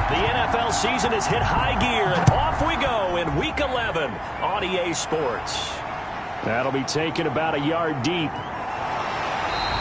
The NFL season has hit high gear, and off we go in Week 11 on EA Sports. That'll be taken about a yard deep.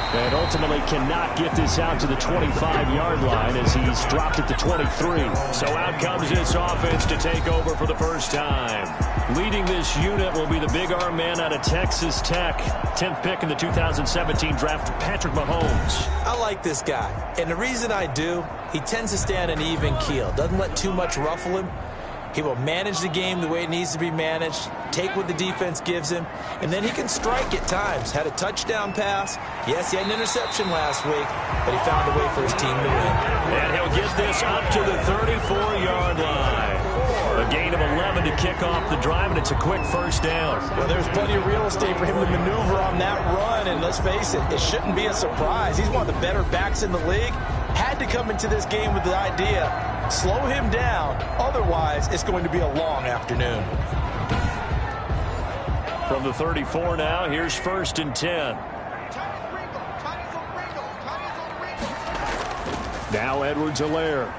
And ultimately cannot get this out to the 25-yard line as he's dropped it to 23. So out comes this offense to take over for the first time. Leading this unit will be the big arm man out of Texas Tech. 10th pick in the 2017 draft, Patrick Mahomes. I like this guy. And the reason I do, he tends to stay on an even keel. Doesn't let too much ruffle him. He will manage the game the way it needs to be managed, take what the defense gives him, and then he can strike at times. Had a touchdown pass. Yes, he had an interception last week, but he found a way for his team to win. And he'll get this up to the 34-yard line. A gain of 11 to kick off the drive, and it's a quick first down. Well, there's plenty of real estate for him to maneuver on that run, and let's face it, it shouldn't be a surprise. He's one of the better backs in the league. Had to come into this game with the idea, slow him down, otherwise it's going to be a long afternoon. From the 34 now, here's 1st and 10. Now Edwards-Helaire.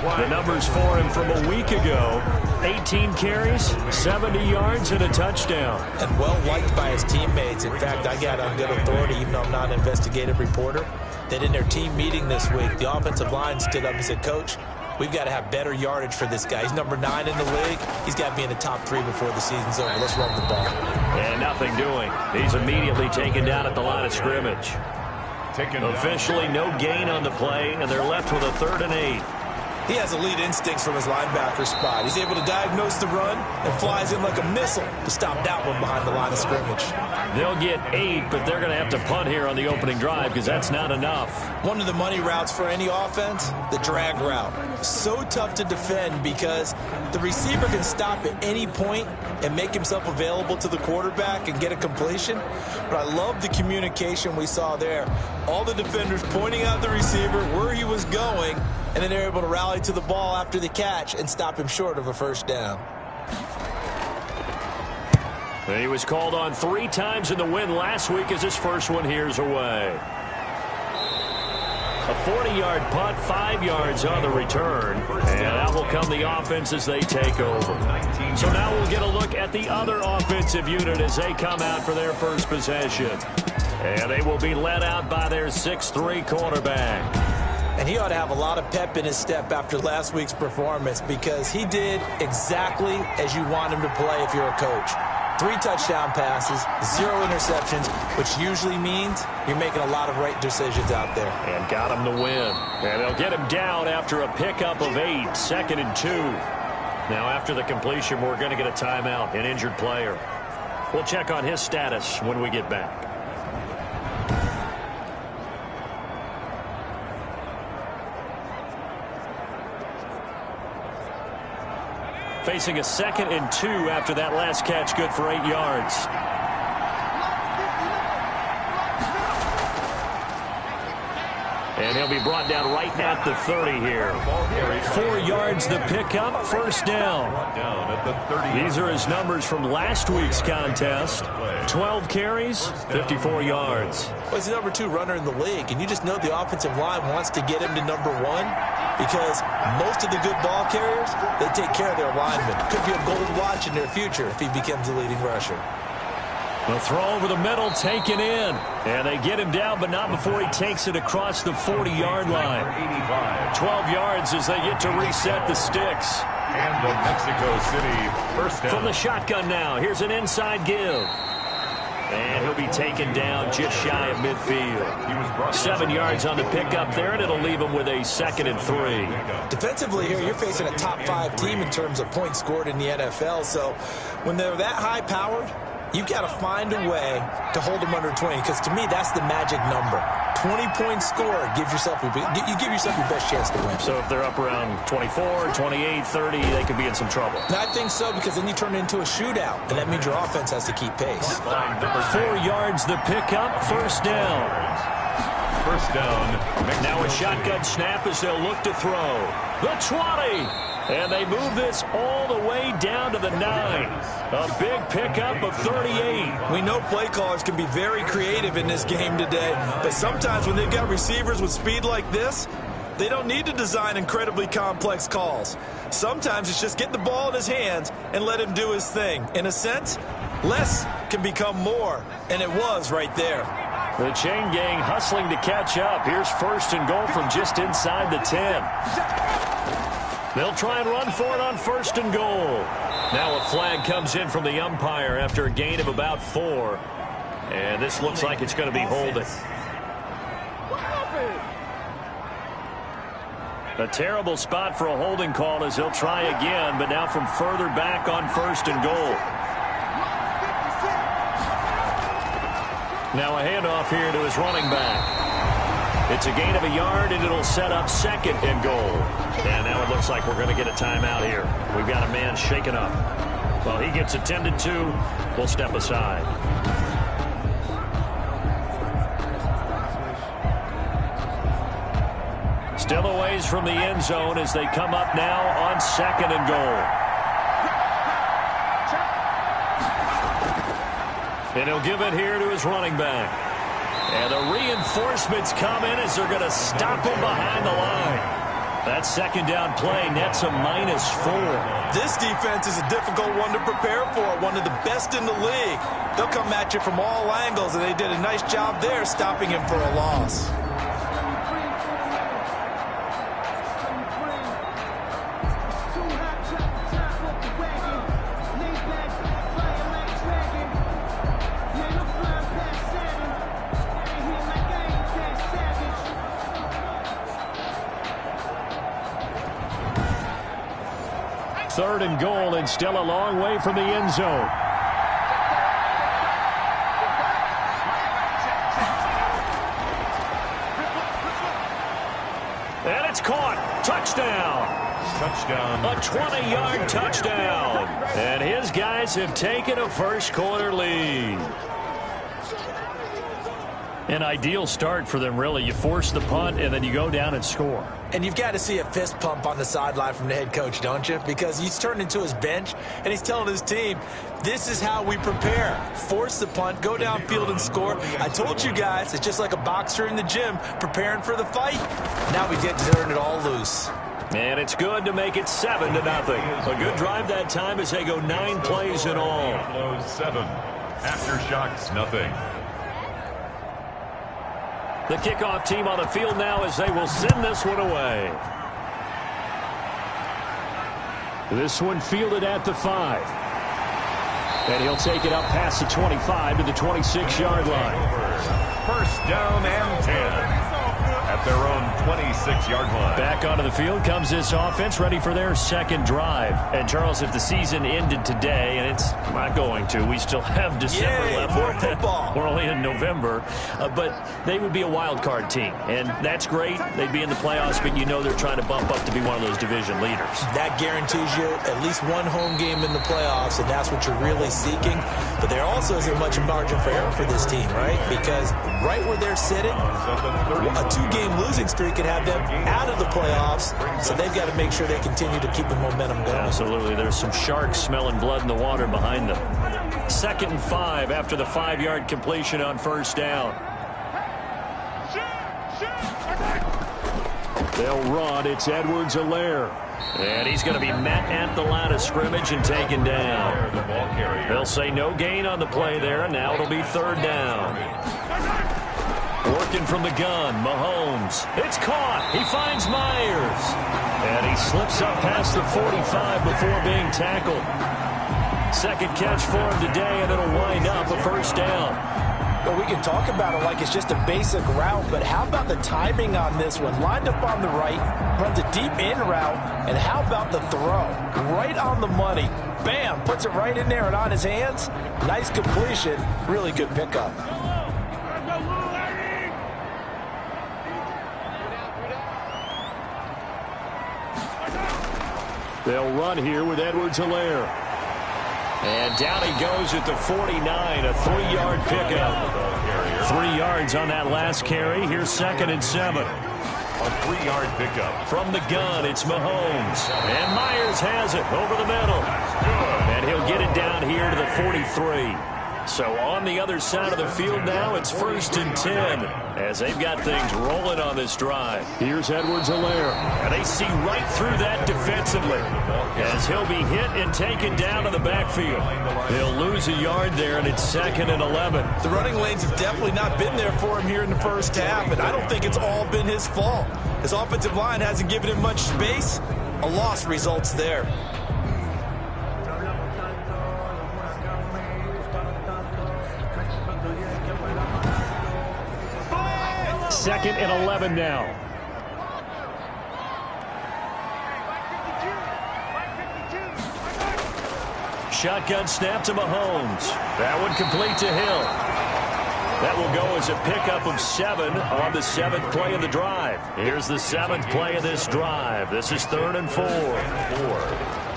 The numbers for him from a week ago: 18 carries, 70 yards, and a touchdown. And well liked by his teammates. In fact, I got on good authority, even though I'm not an investigative reporter, that in their team meeting this week, the offensive line stood up and said, Coach, we've got to have better yardage for this guy. He's number 9 in the league. He's got to be in the top 3 before the season's over. Let's run the ball. And nothing doing. He's immediately taken down at the line of scrimmage. Officially no gain on the play, and they're left with a 3rd and 8. He has elite instincts from his linebacker spot. He's able to diagnose the run and flies in like a missile to stop that one behind the line of scrimmage. They'll get 8, but they're going to have to punt here on the opening drive because that's not enough. One of the money routes for any offense, the drag route. So tough to defend because the receiver can stop at any point and make himself available to the quarterback and get a completion. But I love the communication we saw there. All the defenders pointing out the receiver, where he was going, and then they're able to rally to the ball after the catch and stop him short of a first down. He was called on 3 times in the win last week as his first one here's away. A 40-yard punt, 5 yards on the return. And out will come the offense as they take over. So now we'll get a look at the other offensive unit as they come out for their first possession. And they will be led out by their 6'3" quarterback. And he ought to have a lot of pep in his step after last week's performance because he did exactly as you want him to play if you're a coach. 3 touchdown passes, 0 interceptions, which usually means you're making a lot of right decisions out there. And got him to win. And they'll get him down after a pickup of 8, 2nd and 2. Now after the completion, we're going to get a timeout, an injured player. We'll check on his status when we get back. Facing a 2nd and 2 after that last catch, good for 8 yards. And he'll be brought down right at the 30 here. 4 yards the pickup, first down. These are his numbers from last week's contest. 12 carries, 54 yards. Well, he's the number 2 runner in the league, and you just know the offensive line wants to get him to number 1 because most of the good ball carriers, they take care of their linemen. Could be a gold watch in their future if he becomes the leading rusher. The throw over the middle taken in. And they get him down, but not before he takes it across the 40-yard line. 12 yards as they get to reset the sticks. And the Mexico City first down. From the shotgun now, here's an inside give. And he'll be taken down just shy of midfield. 7 yards on the pickup there, and it'll leave him with a 2nd and 3. Defensively here, you're facing a top 5 team in terms of points scored in the NFL. So when they're that high-powered, you've got to find a way to hold them under 20, because to me, that's the magic number. 20 points scored, you give yourself your best chance to win. So if they're up around 24, 28, 30, they could be in some trouble. And I think so, because then you turn it into a shootout, and that means your offense has to keep pace. 4 yards the pickup, first down. First down. Now a shotgun snap as they'll look to throw. The 20. And they move this all the way down to the 9. A big pickup of 38. We know play callers can be very creative in this game today, but sometimes when they've got receivers with speed like this, They don't need to design incredibly complex calls. Sometimes it's just get the ball in his hands and let him do his thing. In a sense, less can become more, and it was right there. The chain gang hustling to catch up. Here's first and goal from just inside the 10. They'll try and run for it on first and goal. Now a flag comes in from the umpire after a gain of about 4. And this looks like it's going to be holding. A terrible spot for a holding call as he'll try again, but now from further back on first and goal. Now a handoff here to his running back. It's a gain of a yard, and it'll set up second and goal. And now it looks like we're going to get a timeout here. We've got a man shaken up. Well, he gets attended to. We'll step aside. Still a ways from the end zone as they come up now on second and goal. And he'll give it here to his running back. And the reinforcements come in as they're going to stop him behind the line. That second down play nets a -4. This defense is a difficult one to prepare for, one of the best in the league. They'll come at you from all angles, and they did a nice job there stopping him for a loss. Third and goal, and still a long way from the end zone. And it's caught. Touchdown. Touchdown. A 20-yard touchdown. And his guys have taken a first-quarter lead. An ideal start for them, really. You force the punt, and then you go down and score. And you've got to see a fist pump on the sideline from the head coach, don't you? Because he's turned into his bench, and he's telling his team, this is how we prepare. Force the punt, go downfield and score. I told you guys, it's just like a boxer in the gym preparing for the fight. Now we get to turn it all loose. And it's good to make it 7-0. A good drive that time as they go 9 plays in all. 7. Aftershocks, nothing. The kickoff team on the field now as they will send this one away. This one fielded at the 5. And he'll take it up past the 25 to the 26-yard line. First down and 10. At their own 26-yard line. Back onto the field comes this offense, ready for their second drive. And, Charles, if the season ended today, and it's not going to, we still have December left. More football. We're only in November. But they would be a wild card team. And that's great. They'd be in the playoffs, but you know they're trying to bump up to be one of those division leaders. That guarantees you at least one home game in the playoffs, and that's what you're really seeking. But there also isn't much margin for error for this team, right? Because right where they're sitting, a 2-game losing streak could have them out of the playoffs, so they've got to make sure they continue to keep the momentum going. Absolutely. There's some sharks smelling blood in the water behind them. 2nd and 5 after the 5-yard completion on first down. They'll run. It's Edwards-Helaire. And he's going to be met at the line of scrimmage and taken down. They'll say no gain on the play there, and now it'll be 3rd down. Working from the gun, Mahomes. It's caught. He finds Myers. And he slips up past the 45 before being tackled. Second catch for him today, and it'll wind up a first down. Well, we can talk about it like it's just a basic route, but how about the timing on this one? Lined up on the right, runs a deep in route, and how about the throw? Right on the money. Bam, puts it right in there and on his hands. Nice completion. Really good pickup. They'll run here with Edwards-Helaire. And down he goes at the 49, a 3-yard pickup. 3 yards on that last carry. Here's 2nd and 7. A 3-yard pickup. From the gun, it's Mahomes. And Myers has it over the middle. And he'll get it down here to the 43. So on the other side of the field now, it's 1st and 10 as they've got things rolling on this drive. Here's Edwards-Helaire. And they see right through that defensively as he'll be hit and taken down in the backfield. They'll lose a yard there, and it's 2nd and 11. The running lanes have definitely not been there for him here in the first half, and I don't think it's all been his fault. His offensive line hasn't given him much space. A loss results there. 2nd and 11 now. Shotgun snap to Mahomes. That one complete to Hill. That will go as a pickup of 7 on the 7th play of the drive. Here's the 7th play of this drive. This is 3rd and 4.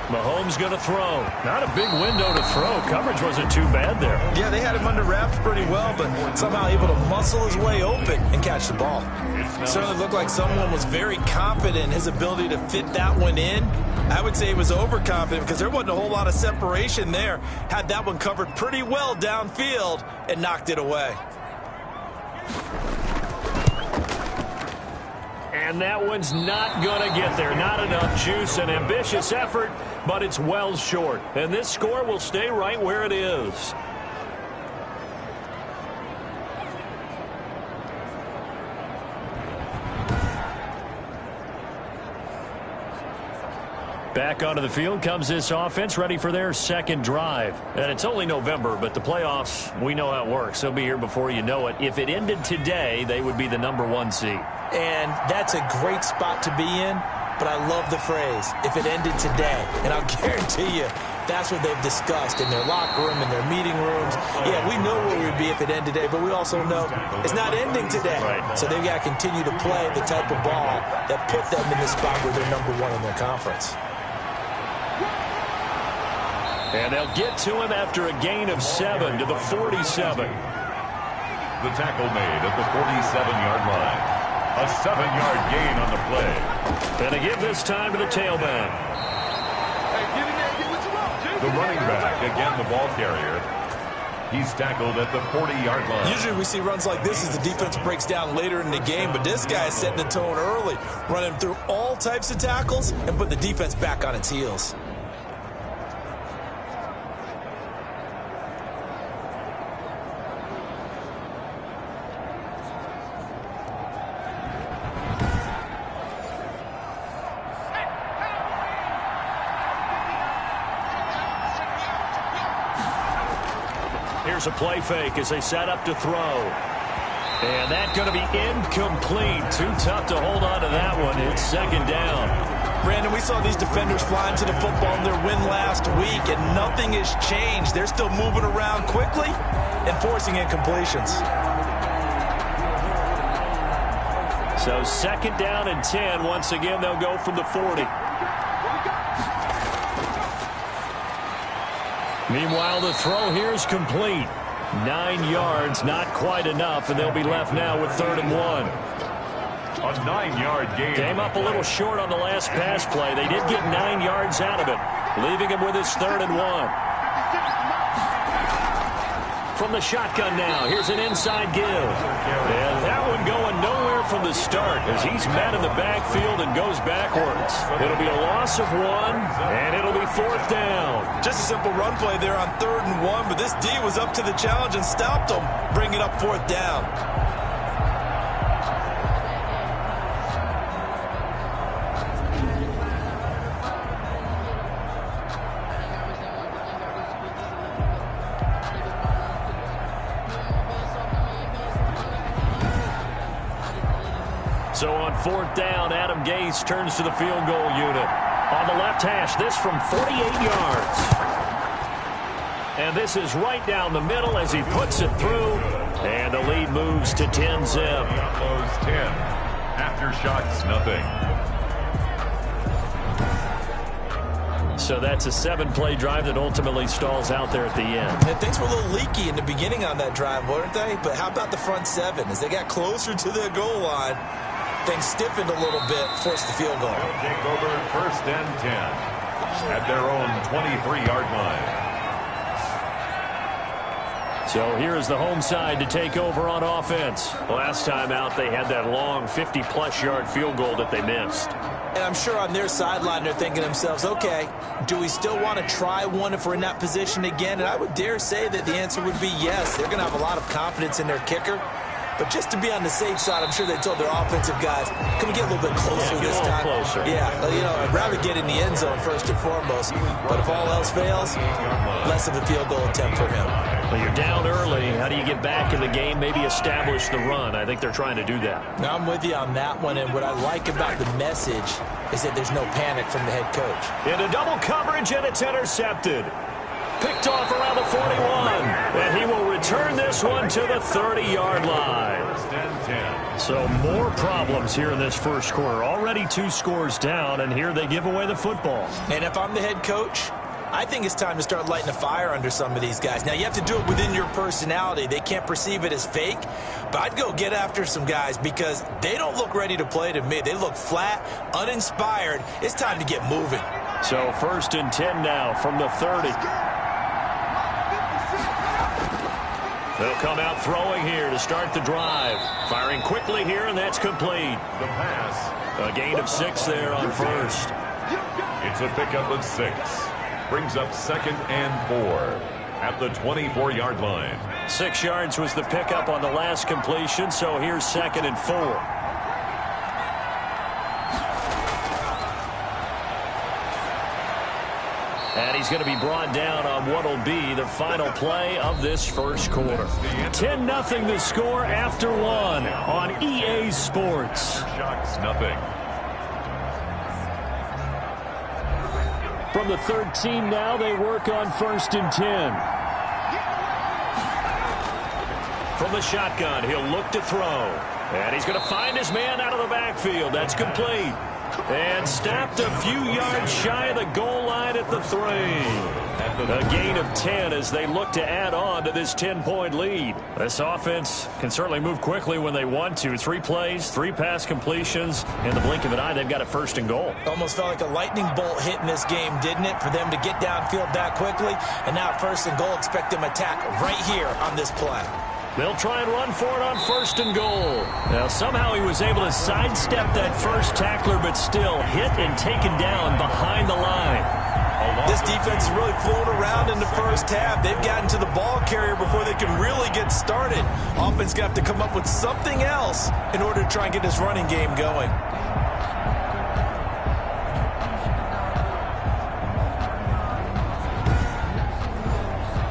Mahomes going to throw. Not a big window to throw. Coverage wasn't too bad there. Yeah, they had him under wraps pretty well, but somehow able to muscle his way open and catch the ball. It certainly looked like someone was very confident in his ability to fit that one in. I would say he was overconfident because there wasn't a whole lot of separation there. Had that one covered pretty well downfield and knocked it away. And that one's not going to get there. Not enough juice. An ambitious effort, but it's well short. And this score will stay right where it is. Back onto the field comes this offense, ready for their 2nd drive. And it's only November, but the playoffs, we know how it works. They'll be here before you know it. If it ended today, they would be the #1 seed. And that's a great spot to be in, but I love the phrase, if it ended today. And I'll guarantee you, that's what they've discussed in their locker room, in their meeting rooms. Yeah, we know where we'd be if it ended today, but we also know it's not ending today. Right. So they've got to continue to play the type of ball that put them in the spot where they're #1 in their conference. And they'll get to him after a gain of 7 to the 47. The tackle made at the 47-yard line. A 7-yard gain on the play. And they give this time to the tailback. The running back, again the ball carrier. He's tackled at the 40-yard line. Usually we see runs like this as the defense breaks down later in the game, but this guy is setting the tone early, running through all types of tackles and put the defense back on its heels. Here's a play fake as they set up to throw. And that's going to be incomplete. Too tough to hold on to that one. It's 2nd down. Brandon, we saw these defenders flying to the football in their win last week, and nothing has changed. They're still moving around quickly and forcing incompletions. So 2nd down and 10. Once again, they'll go from the 40. Meanwhile, the throw here is complete. 9 yards, not quite enough, and they'll be left now with 3rd and 1. A 9-yard gain. Came up a little short on the last pass play. They did get 9 yards out of it, leaving him with his 3rd and 1. From the shotgun now, here's an inside give. And that one going nowhere from the start as he's met in the backfield and goes backwards. It'll be a loss of 1, and it'll be 4th down. Just a simple run play there on 3rd and 1, but this D was up to the challenge and stopped him, bringing up 4th down. So on 4th down, Adam Gase turns to the field goal unit. On the left hash, this from 48 yards. And this is right down the middle as he puts it through. And the lead moves to 10-zip. Buffalo's 10. Aftershocks, nothing. So that's a 7-play drive that ultimately stalls out there at the end. And things were a little leaky in the beginning on that drive, weren't they? But how about the front 7? As they got closer to the goal line, things stiffened a little bit, forced the field goal. They'll take over 1st and 10 at their own 23-yard line. So here's the home side to take over on offense. Last time out, they had that long 50-plus yard field goal that they missed. And I'm sure on their sideline they're thinking to themselves, okay, do we still want to try one if we're in that position again? And I would dare say that the answer would be yes. They're going to have a lot of confidence in their kicker. But just to be on the safe side, I'm sure they told their offensive guys, can we get a little bit closer this time? Closer. Yeah, I'd rather get in the end zone first and foremost. But if all else fails, less of a field goal attempt for him. Well, you're down early. How do you get back in the game, maybe establish the run? I think they're trying to do that. Now, I'm with you on that one, and what I like about the message is that there's no panic from the head coach. Into double coverage, and it's intercepted. Picked off around the 41, and he will return this one to the 30-yard line. So more problems here in this first quarter. Already 2 scores down, and here they give away the football. And if I'm the head coach, I think it's time to start lighting a fire under some of these guys. Now, you have to do it within your personality. They can't perceive it as fake, but I'd go get after some guys because they don't look ready to play to me. They look flat, uninspired. It's time to get moving. So 1st and 10 now from the 30. They'll come out throwing here to start the drive. Firing quickly here, and that's complete. The pass. A gain of 6 there on first. It's a pickup of 6. Brings up 2nd and 4 at the 24-yard line. 6 yards was the pickup on the last completion, so here's 2nd and 4. And he's going to be brought down on what will be the final play of this first quarter. 10-0 the score after 1 on EA Sports. Shots, nothing. From the 13 now, they work on 1st and 10. From the shotgun, he'll look to throw. And he's going to find his man out of the backfield. That's complete. And stopped a few yards shy of the goal line at the 3. A gain of 10 as they look to add on to this 10-point lead. This offense can certainly move quickly when they want to. 3 plays, 3 pass completions. In the blink of an eye, they've got a 1st and goal. Almost felt like a lightning bolt hit in this game, didn't it? For them to get downfield that quickly. And now 1st and goal, expect them to attack right here on this play. They'll try and run for it on 1st and goal. Now, somehow he was able to sidestep that first tackler, but still hit and taken down behind the line. This defense is really flown around in the first half. They've gotten to the ball carrier before they can really get started. Offense got to come up with something else in order to try and get this running game going.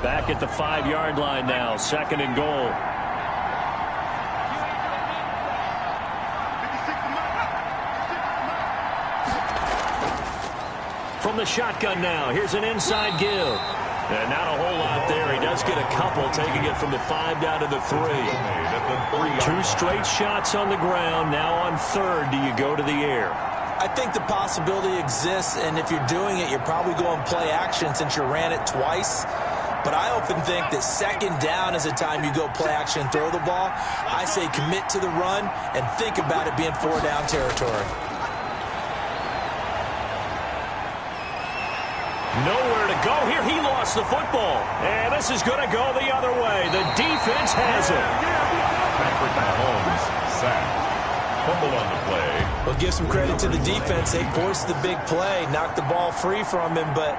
Back at the 5-yard line now, 2nd and goal. From the shotgun now, here's an inside give. And not a whole lot there. He does get a couple, taking it from the 5 down to the 3. 2 straight shots on the ground. Now on 3rd, do you go to the air? I think the possibility exists, and if you're doing it, you're probably going play action since you ran it twice. But I often think that 2nd down is a time you go play action and throw the ball. I say commit to the run and think about it being 4-down territory. Nowhere to go here. He lost the football. And this is going to go the other way. The defense has it. Patrick Mahomes sacked. Fumble on the play. Well, give some credit to the defense. They forced the big play, knocked the ball free from him, but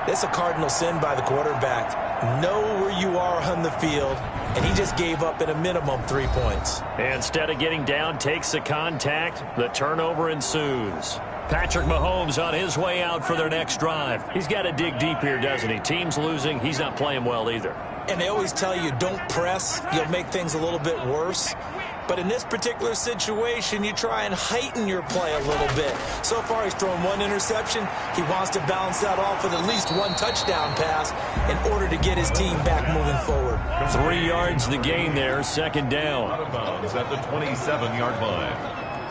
it's a cardinal sin by the quarterback. Know where you are on the field, and he just gave up at a minimum 3 points. Instead of getting down, takes the contact. The turnover ensues. Patrick Mahomes on his way out for their next drive. He's got to dig deep here, doesn't he? Team's losing. He's not playing well either. And they always tell you, don't press. You'll make things a little bit worse. But in this particular situation, you try and heighten your play a little bit. So far, he's thrown 1 interception. He wants to balance that off with at least 1 touchdown pass in order to get his team back moving forward. 3 yards the gain there, 2nd down. Out of bounds at the 27-yard line.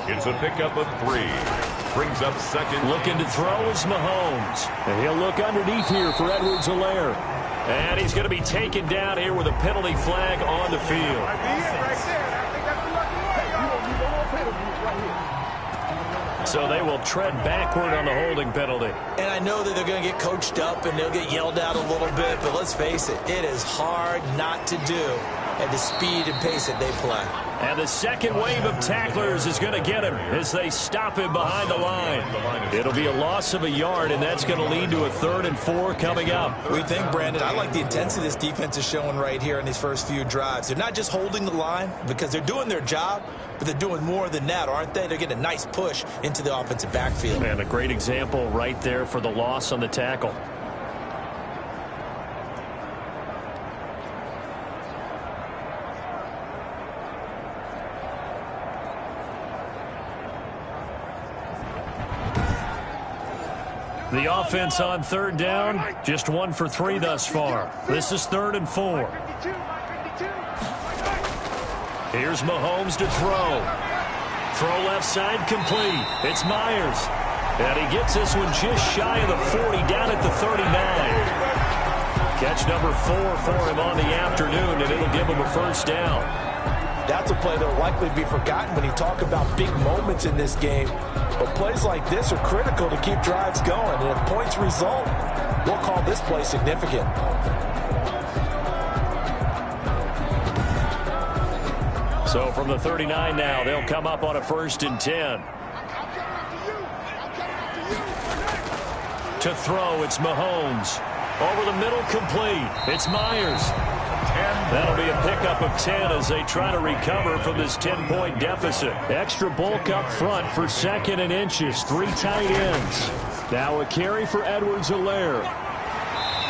It's a pickup of 3. Brings up 2nd. Looking to throw is Mahomes. And he'll look underneath here for Edwards-Helaire. And he's going to be taken down here with a penalty flag on the field. So they will tread backward on the holding penalty. And I know that they're going to get coached up and they'll get yelled at a little bit, but let's face it, it is hard not to do at the speed and pace that they play. And the second wave of tacklers is going to get him as they stop him behind the line. It'll be a loss of a yard, and that's going to lead to a 3rd and 4 coming up. We think, Brandon, I like the intensity this defense is showing right here in these first few drives. They're not just holding the line because they're doing their job, but they're doing more than that, aren't they? They're getting a nice push into the offensive backfield. And a great example right there for the loss on the tackle. The offense on 3rd down, just 1 for 3 thus far. This is 3rd and 4. Here's Mahomes to throw. Throw left side complete. It's Myers. And he gets this one just shy of the 40, down at the 39. Catch number 4 for him on the afternoon, and it'll give him a 1st down. That's a play that will likely be forgotten when you talk about big moments in this game. But plays like this are critical to keep drives going. And if points result, we'll call this play significant. So from the 39 now, they'll come up on a 1st and 10. To throw, it's Mahomes. Over the middle, complete. It's Myers. That'll be a pickup of 10 as they try to recover from this 10-point deficit. Extra bulk up front for 2nd and inches. 3 tight ends. Now a carry for Edwards-Helaire.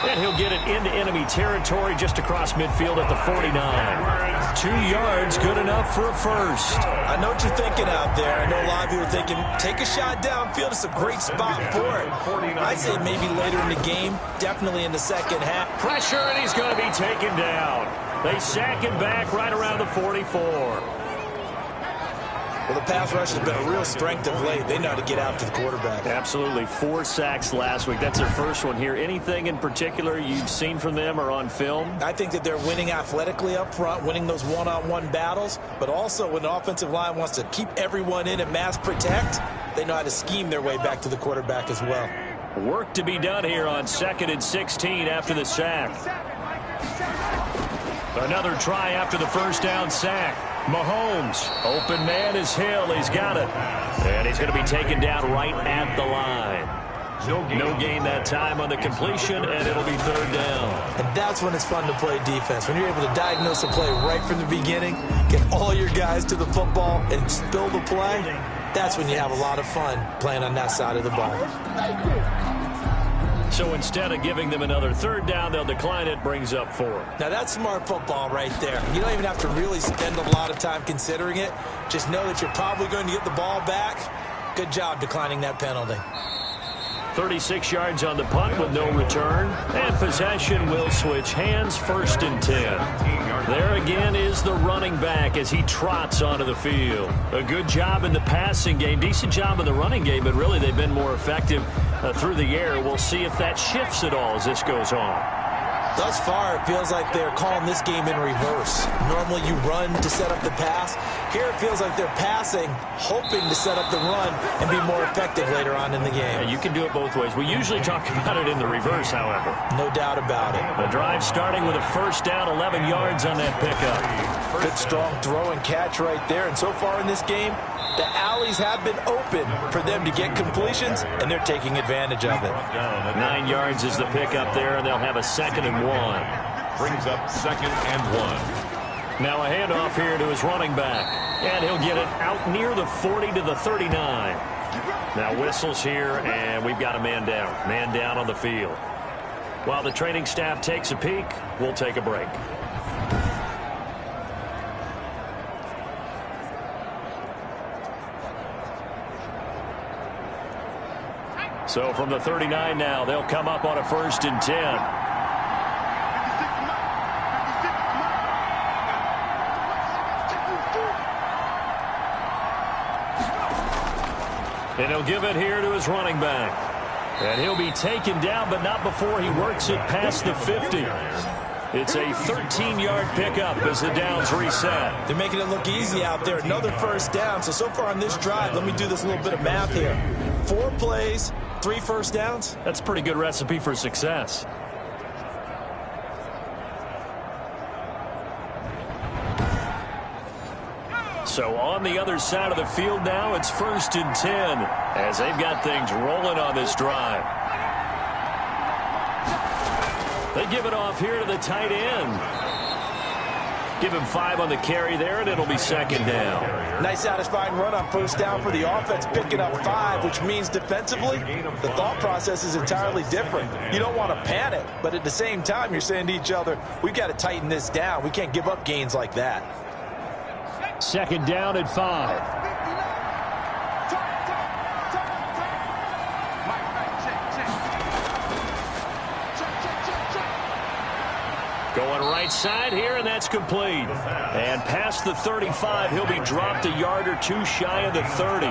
And he'll get it into enemy territory just across midfield at the 49. 2 yards, good enough for a 1st. I know what you're thinking out there. I know a lot of you are thinking, take a shot downfield. It's a great spot for it. I'd say maybe later in the game, definitely in the second half. Pressure, and he's going to be taken down. They sack him back right around the 44. Well, the pass rush has been a real strength of late. They know how to get out to the quarterback. Absolutely. 4 sacks last week. That's their first one here. Anything in particular you've seen from them or on film? I think that they're winning athletically up front, winning those one-on-one battles, but also when the offensive line wants to keep everyone in and mass protect, they know how to scheme their way back to the quarterback as well. Work to be done here on 2nd and 16 after the sack. Another try after the 1st down sack. Mahomes, open man is Hill. He's got it. And he's going to be taken down right at the line. No gain that time on the completion, and it'll be 3rd down. And that's when it's fun to play defense. When you're able to diagnose a play right from the beginning, get all your guys to the football, and spill the play, that's when you have a lot of fun playing on that side of the ball. So instead of giving them another 3rd down, they'll decline it, brings up 4. Now that's smart football right there. You don't even have to really spend a lot of time considering it. Just know that you're probably going to get the ball back. Good job declining that penalty. 36 yards on the punt with no return. And possession will switch hands, 1st and 10. There again is the running back as he trots onto the field. A good job in the passing game, decent job in the running game, but really they've been more effective through the air. We'll see if that shifts at all as this goes on. Thus far, it feels like they're calling this game in reverse. Normally you run to set up the pass. Here it feels like they're passing, hoping to set up the run and be more effective later on in the game. Yeah, you can do it both ways. We usually talk about it in the reverse, however. No doubt about it. The drive starting with a 1st down, 11 yards on that pickup. Good strong throw and catch right there. And so far in this game, the alleys have been open for them to get completions, and they're taking advantage of it. 9 yards is the pickup there, and they'll have a 2nd and 1. Brings up 2nd and 1. Now a handoff here to his running back. And he'll get it out near the 40 to the 39. Now whistles here, and we've got a man down. Man down on the field. While the training staff takes a peek, we'll take a break. So from the 39 now, they'll come up on a 1st and 10. And he'll give it here to his running back. And he'll be taken down, but not before he works it past the 50. It's a 13-yard pickup as the downs reset. They're making it look easy out there. Another first down. So far on this drive, let me do this little bit of math here. 4 plays, 3 first downs. That's a pretty good recipe for success. So on the other side of the field now, it's 1st and 10 as they've got things rolling on this drive. They give it off here to the tight end. Give him 5 on the carry there, and it'll be 2nd down. Nice satisfying run on first down for the offense, picking up 5, which means defensively, the thought process is entirely different. You don't want to panic, but at the same time, you're saying to each other, we've got to tighten this down. We can't give up gains like that. 2nd down at 5. Going right side here, and that's complete. And past the 35, he'll be dropped a yard or 2 shy of the 30.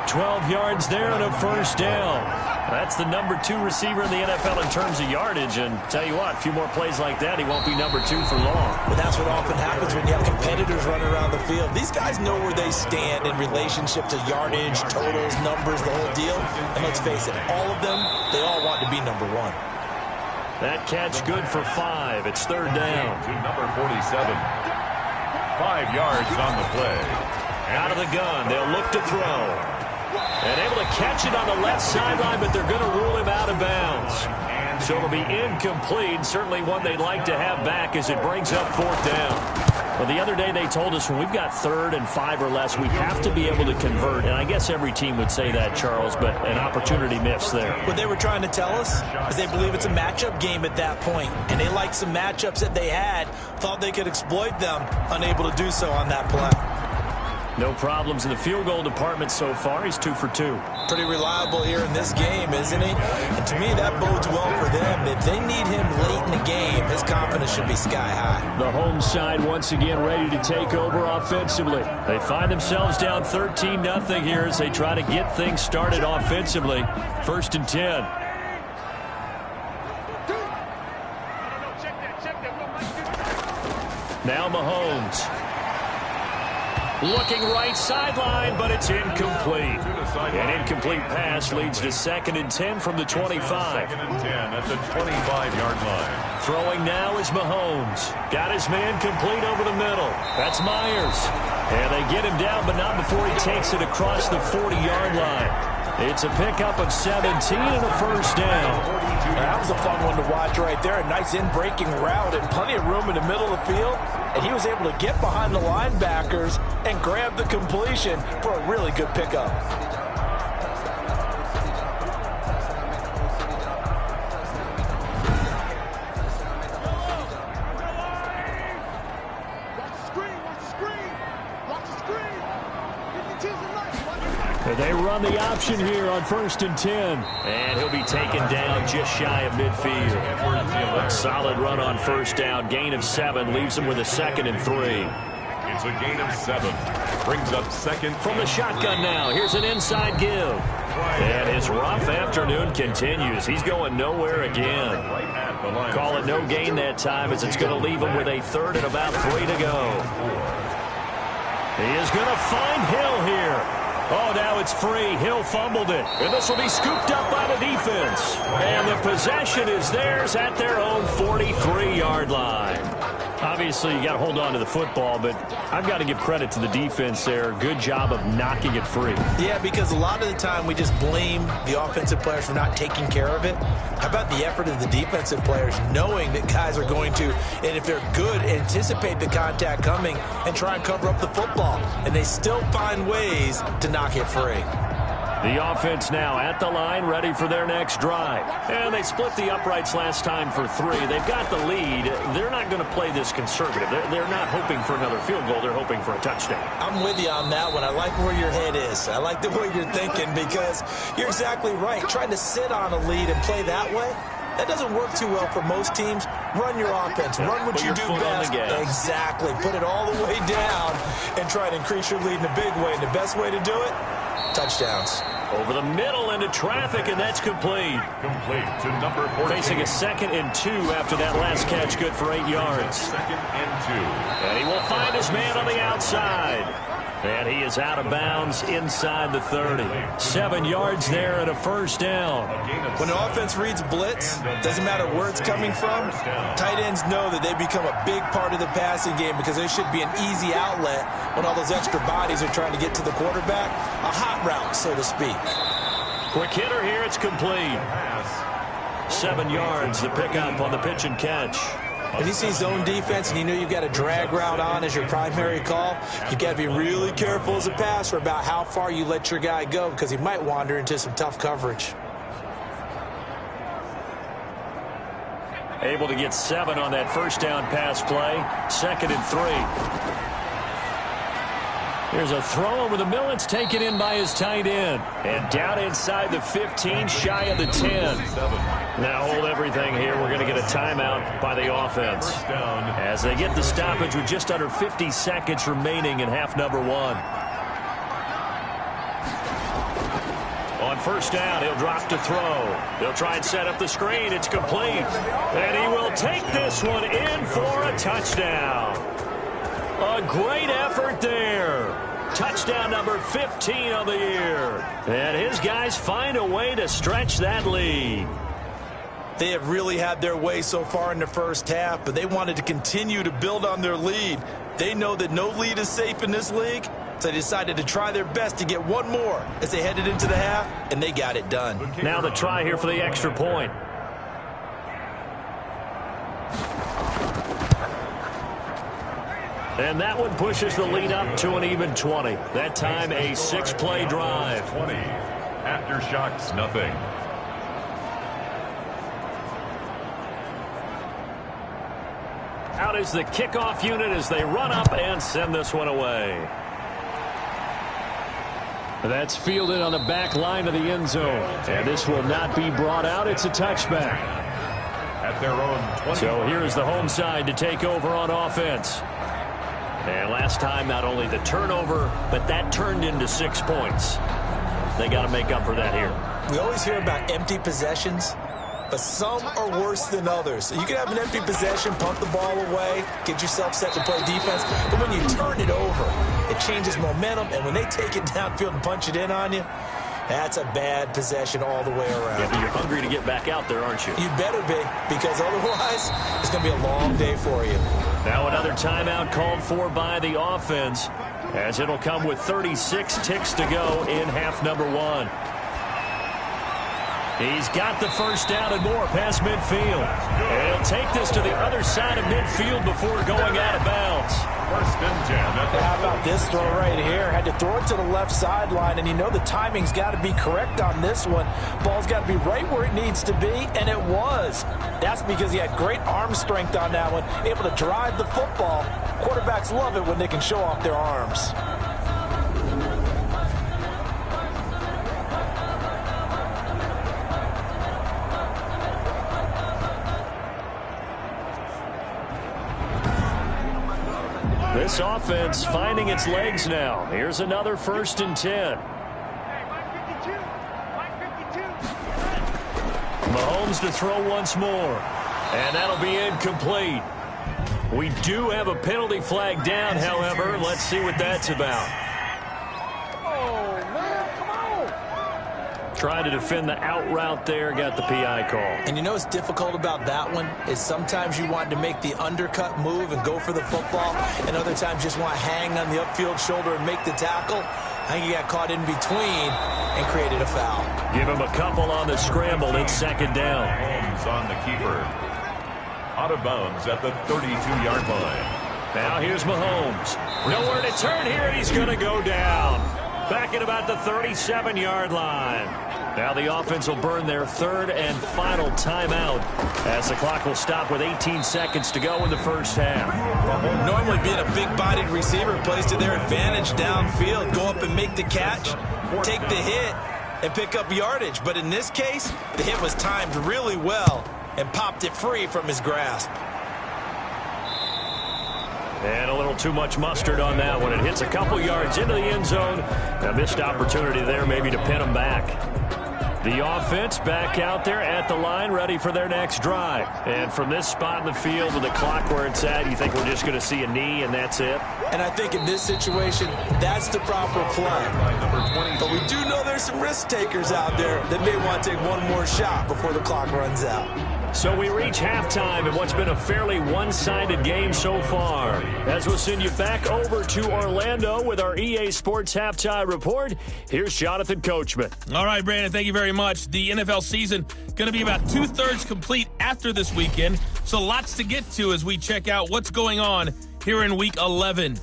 12 yards there and a first down. That's the number 2 receiver in the NFL in terms of yardage. And tell you what, a few more plays like that, he won't be number 2 for long. But that's what often happens when you have competitors running around the field. These guys know where they stand in relationship to yardage, totals, numbers, the whole deal. And let's face it, all of them, they all want to be number 1. That catch good for 5. It's 3rd down. To number 47. 5 yards on the play. Out of the gun. They'll look to throw. And able to catch it on the left sideline, but they're going to rule him out of bounds. So it'll be incomplete. Certainly one they'd like to have back as it brings up 4th down. Well, the other day they told us when we've got 3rd and 5 or less, we have to be able to convert. And I guess every team would say that, Charles, but an opportunity missed there. What they were trying to tell us is they believe it's a matchup game at that point. And they liked some matchups that they had, thought they could exploit them, unable to do so on that play. No problems in the field goal department so far. He's 2 for 2. Pretty reliable here in this game, isn't he? And to me, that bodes well for them. If they need him late in the game, his confidence should be sky high. The home side once again ready to take over offensively. They find themselves down 13-0 here as they try to get things started offensively. 1st and 10. Now Mahomes. Looking right sideline, but it's incomplete. An incomplete pass leads to 2nd and 10 from the 25. 2nd and 10 at the 25-yard line. Throwing now is Mahomes. Got his man complete over the middle. That's Myers. And they get him down, but not before he takes it across the 40-yard line. It's a pickup of 17 and a first down. That was a fun one to watch right there. A nice in-breaking route and plenty of room in the middle of the field. And he was able to get behind the linebackers and grab the completion for a really good pickup. They run the option here on 1st and 10. And he'll be taken down just shy of midfield. A solid run on 1st down. Gain of 7 leaves him with a 2nd and 3. It's a gain of 7. Brings up 2nd. From the shotgun now. Here's an inside give. And his rough afternoon continues. He's going nowhere again. Call it no gain that time as it's going to leave him with a 3rd and about 3 to go. He is going to find Hill here. Oh, now it's free. Hill fumbled it. And this will be scooped up by the defense. And the possession is theirs at their own 43-yard line. Obviously, you got to hold on to the football, but I've got to give credit to the defense there. Good job of knocking it free. Yeah, because a lot of the time we just blame the offensive players for not taking care of it. How about the effort of the defensive players knowing that guys are going to, and if they're good, anticipate the contact coming and try and cover up the football. And they still find ways to knock it free. The offense now at the line, ready for their next drive. And they split the uprights last time for 3. They've got the lead. They're not going to play this conservative. They're not hoping for another field goal. They're hoping for a touchdown. I'm with you on that one. I like where your head is. I like the way you're thinking because you're exactly right. Trying to sit on a lead and play that way, that doesn't work too well for most teams. Run your offense. Run what you do best. Exactly. Put it all the way down and try to increase your lead in a big way. And the best way to do it, touchdowns. Over the middle into traffic, and that's complete. Complete to number 14. Facing a 2nd and 2 after that last catch, good for 8 yards. 2nd and 2. And he will find his man on the outside. And he is out of bounds inside the 30. 7 yards there and a first down. When an offense reads blitz, doesn't matter where it's coming from, tight ends know that they become a big part of the passing game because there should be an easy outlet when all those extra bodies are trying to get to the quarterback. A hot route, so to speak. Quick hitter here, it's complete. 7 yards, the pickup on the pitch and catch. When you see zone defense and you know you've got a drag route on as your primary call, you've got to be really careful as a passer about how far you let your guy go because he might wander into some tough coverage. Able to get 7 on that first down pass play. 2nd and 3. Here's a throw over the middle. It's taken in by his tight end. And down inside the 15, shy of the 10. Now hold everything here. We're going to get a timeout by the offense as they get the stoppage with just under 50 seconds remaining in half number 1. On first down, he'll drop to throw. They'll try and set up the screen. It's complete. And he will take this one in for a touchdown. A great effort there. Touchdown number 15 of the year. And his guys find a way to stretch that lead. They have really had their way so far in the first half, but they wanted to continue to build on their lead. They know that no lead is safe in this league, so they decided to try their best to get one more as they headed into the half, and they got it done. Now the try here for the extra point. And that one pushes the lead up to an even 20. That time a 6-play drive. 20. Aftershocks, nothing. Out is the kickoff unit as they run up and send this one away. That's fielded on the back line of the end zone. And this will not be brought out. It's a touchback. At their own 20. So here's the home side to take over on offense. And last time, not only the turnover, but that turned into 6 points. They got to make up for that here. We always hear about empty possessions, but some are worse than others. You can have an empty possession, punt the ball away, get yourself set to play defense, but when you turn it over, it changes momentum, and when they take it downfield and punch it in on you, that's a bad possession all the way around. Yeah, but you're hungry to get back out there, aren't you? You better be, because otherwise, it's going to be a long day for you. Now another timeout called for by the offense, as it'll come with 36 ticks to go in half number 1. He's got the first down and more past midfield. And he'll take this to the other side of midfield before going out of bounds. First and 10. How about this throw right here? Had to throw it to the left sideline, and you know the timing's got to be correct on this one. Ball's got to be right where it needs to be, and it was. That's because he had great arm strength on that one, able to drive the football. Quarterbacks love it when they can show off their arms. This offense finding its legs now. Here's another 1st and 10. Mahomes to throw once more. And that'll be incomplete. We do have a penalty flag down, however. Let's see what that's about. Trying to defend the out route there, got the PI call. And you know what's difficult about that one is sometimes you want to make the undercut move and go for the football, and other times just want to hang on the upfield shoulder and make the tackle. I think he got caught in between and created a foul. Give him a couple on the scramble. It's 2nd down. Mahomes on the keeper. Out of bounds at the 32-yard line. Now here's Mahomes. Nowhere to turn here, and he's going to go down. Back at about the 37-yard line. Now the offense will burn their 3rd and final timeout as the clock will stop with 18 seconds to go in the first half. Normally being a big-bodied receiver plays to their advantage downfield. Go up and make the catch, take the hit, and pick up yardage. But in this case, the hit was timed really well and popped it free from his grasp. And a little too much mustard on that one. It hits a couple yards into the end zone. A missed opportunity there maybe to pin them back. The offense back out there at the line, ready for their next drive. And from this spot in the field with the clock where it's at, you think we're just going to see a knee and that's it? And I think in this situation, that's the proper play. But we do know there's some risk takers out there that may want to take one more shot before the clock runs out. So we reach halftime in what's been a fairly one-sided game so far. As we'll send you back over to Orlando with our EA Sports Halftime Report, here's Jonathan Coachman. All right, Brandon, thank you very much. The NFL season going to be about two-thirds complete after this weekend, so lots to get to as we check out what's going on here in Week 11.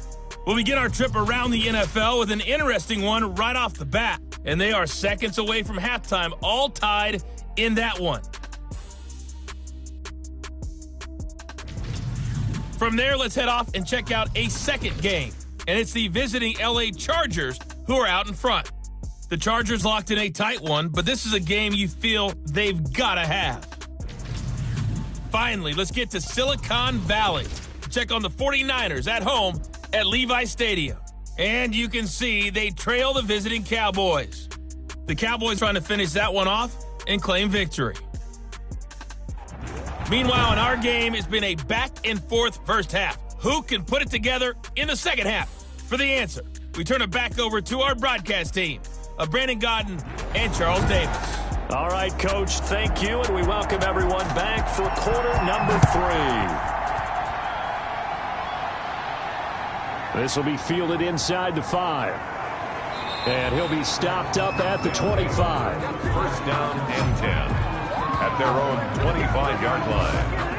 We'll begin our trip around the NFL with an interesting one right off the bat, and they are seconds away from halftime, all tied in that one. From there, let's head off and check out a second game, and it's the visiting LA Chargers who are out in front. The Chargers locked in a tight one, but this is a game you feel they've got to have. Finally, let's get to Silicon Valley to check on the 49ers at home at Levi Stadium. And you can see they trail the visiting Cowboys. The Cowboys trying to finish that one off and claim victory. Meanwhile, in our game, it's been a back-and-forth first half. Who can put it together in the second half? For the answer, we turn it back over to our broadcast team of Brandon Gaudin and Charles Davis. All right, Coach, thank you, and we welcome everyone back for quarter number 3. This will be fielded inside the 5. And he'll be stopped up at the 25. First down and 10. At their own 25-yard line.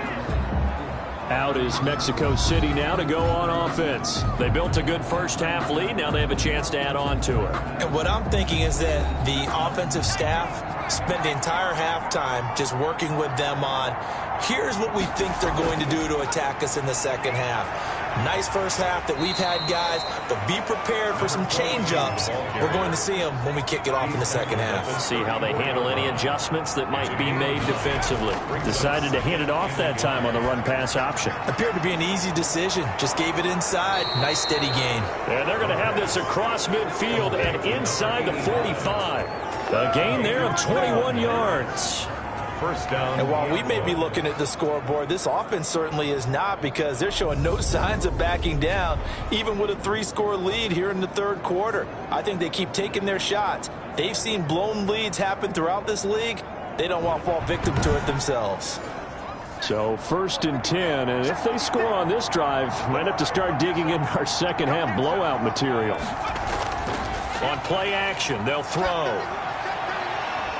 Out is Mexico City now to go on offense. They built a good first-half lead. Now they have a chance to add on to it. And what I'm thinking is that the offensive staff spent the entire halftime just working with them on, here's what we think they're going to do to attack us in the second half. Nice first half that we've had, guys, but be prepared for some change-ups. We're going to see them when we kick it off in the second half. See how they handle any adjustments that might be made defensively. Decided to hand it off that time on the run-pass option. Appeared to be an easy decision. Just gave it inside. Nice, steady gain. And they're going to have this across midfield and inside the 45. A gain there of 21 yards. First down. And while we may be looking at the scoreboard, this offense certainly is not, because they're showing no signs of backing down, even with a 3-score lead here in the third quarter. I think they keep taking their shots. They've seen blown leads happen throughout this league. They don't want to fall victim to it themselves. So first and 10, and if they score on this drive, might have to start digging in our second half blowout material. On play action, they'll throw.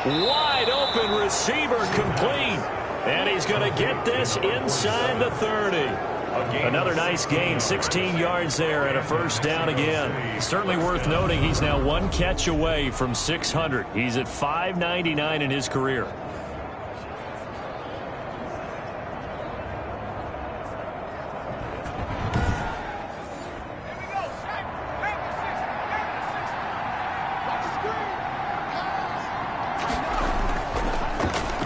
Wide open receiver complete. And he's going to get this inside the 30. Another nice gain, 16 yards there and a first down again. Certainly worth noting he's now one catch away from 600. He's at 599 in his career.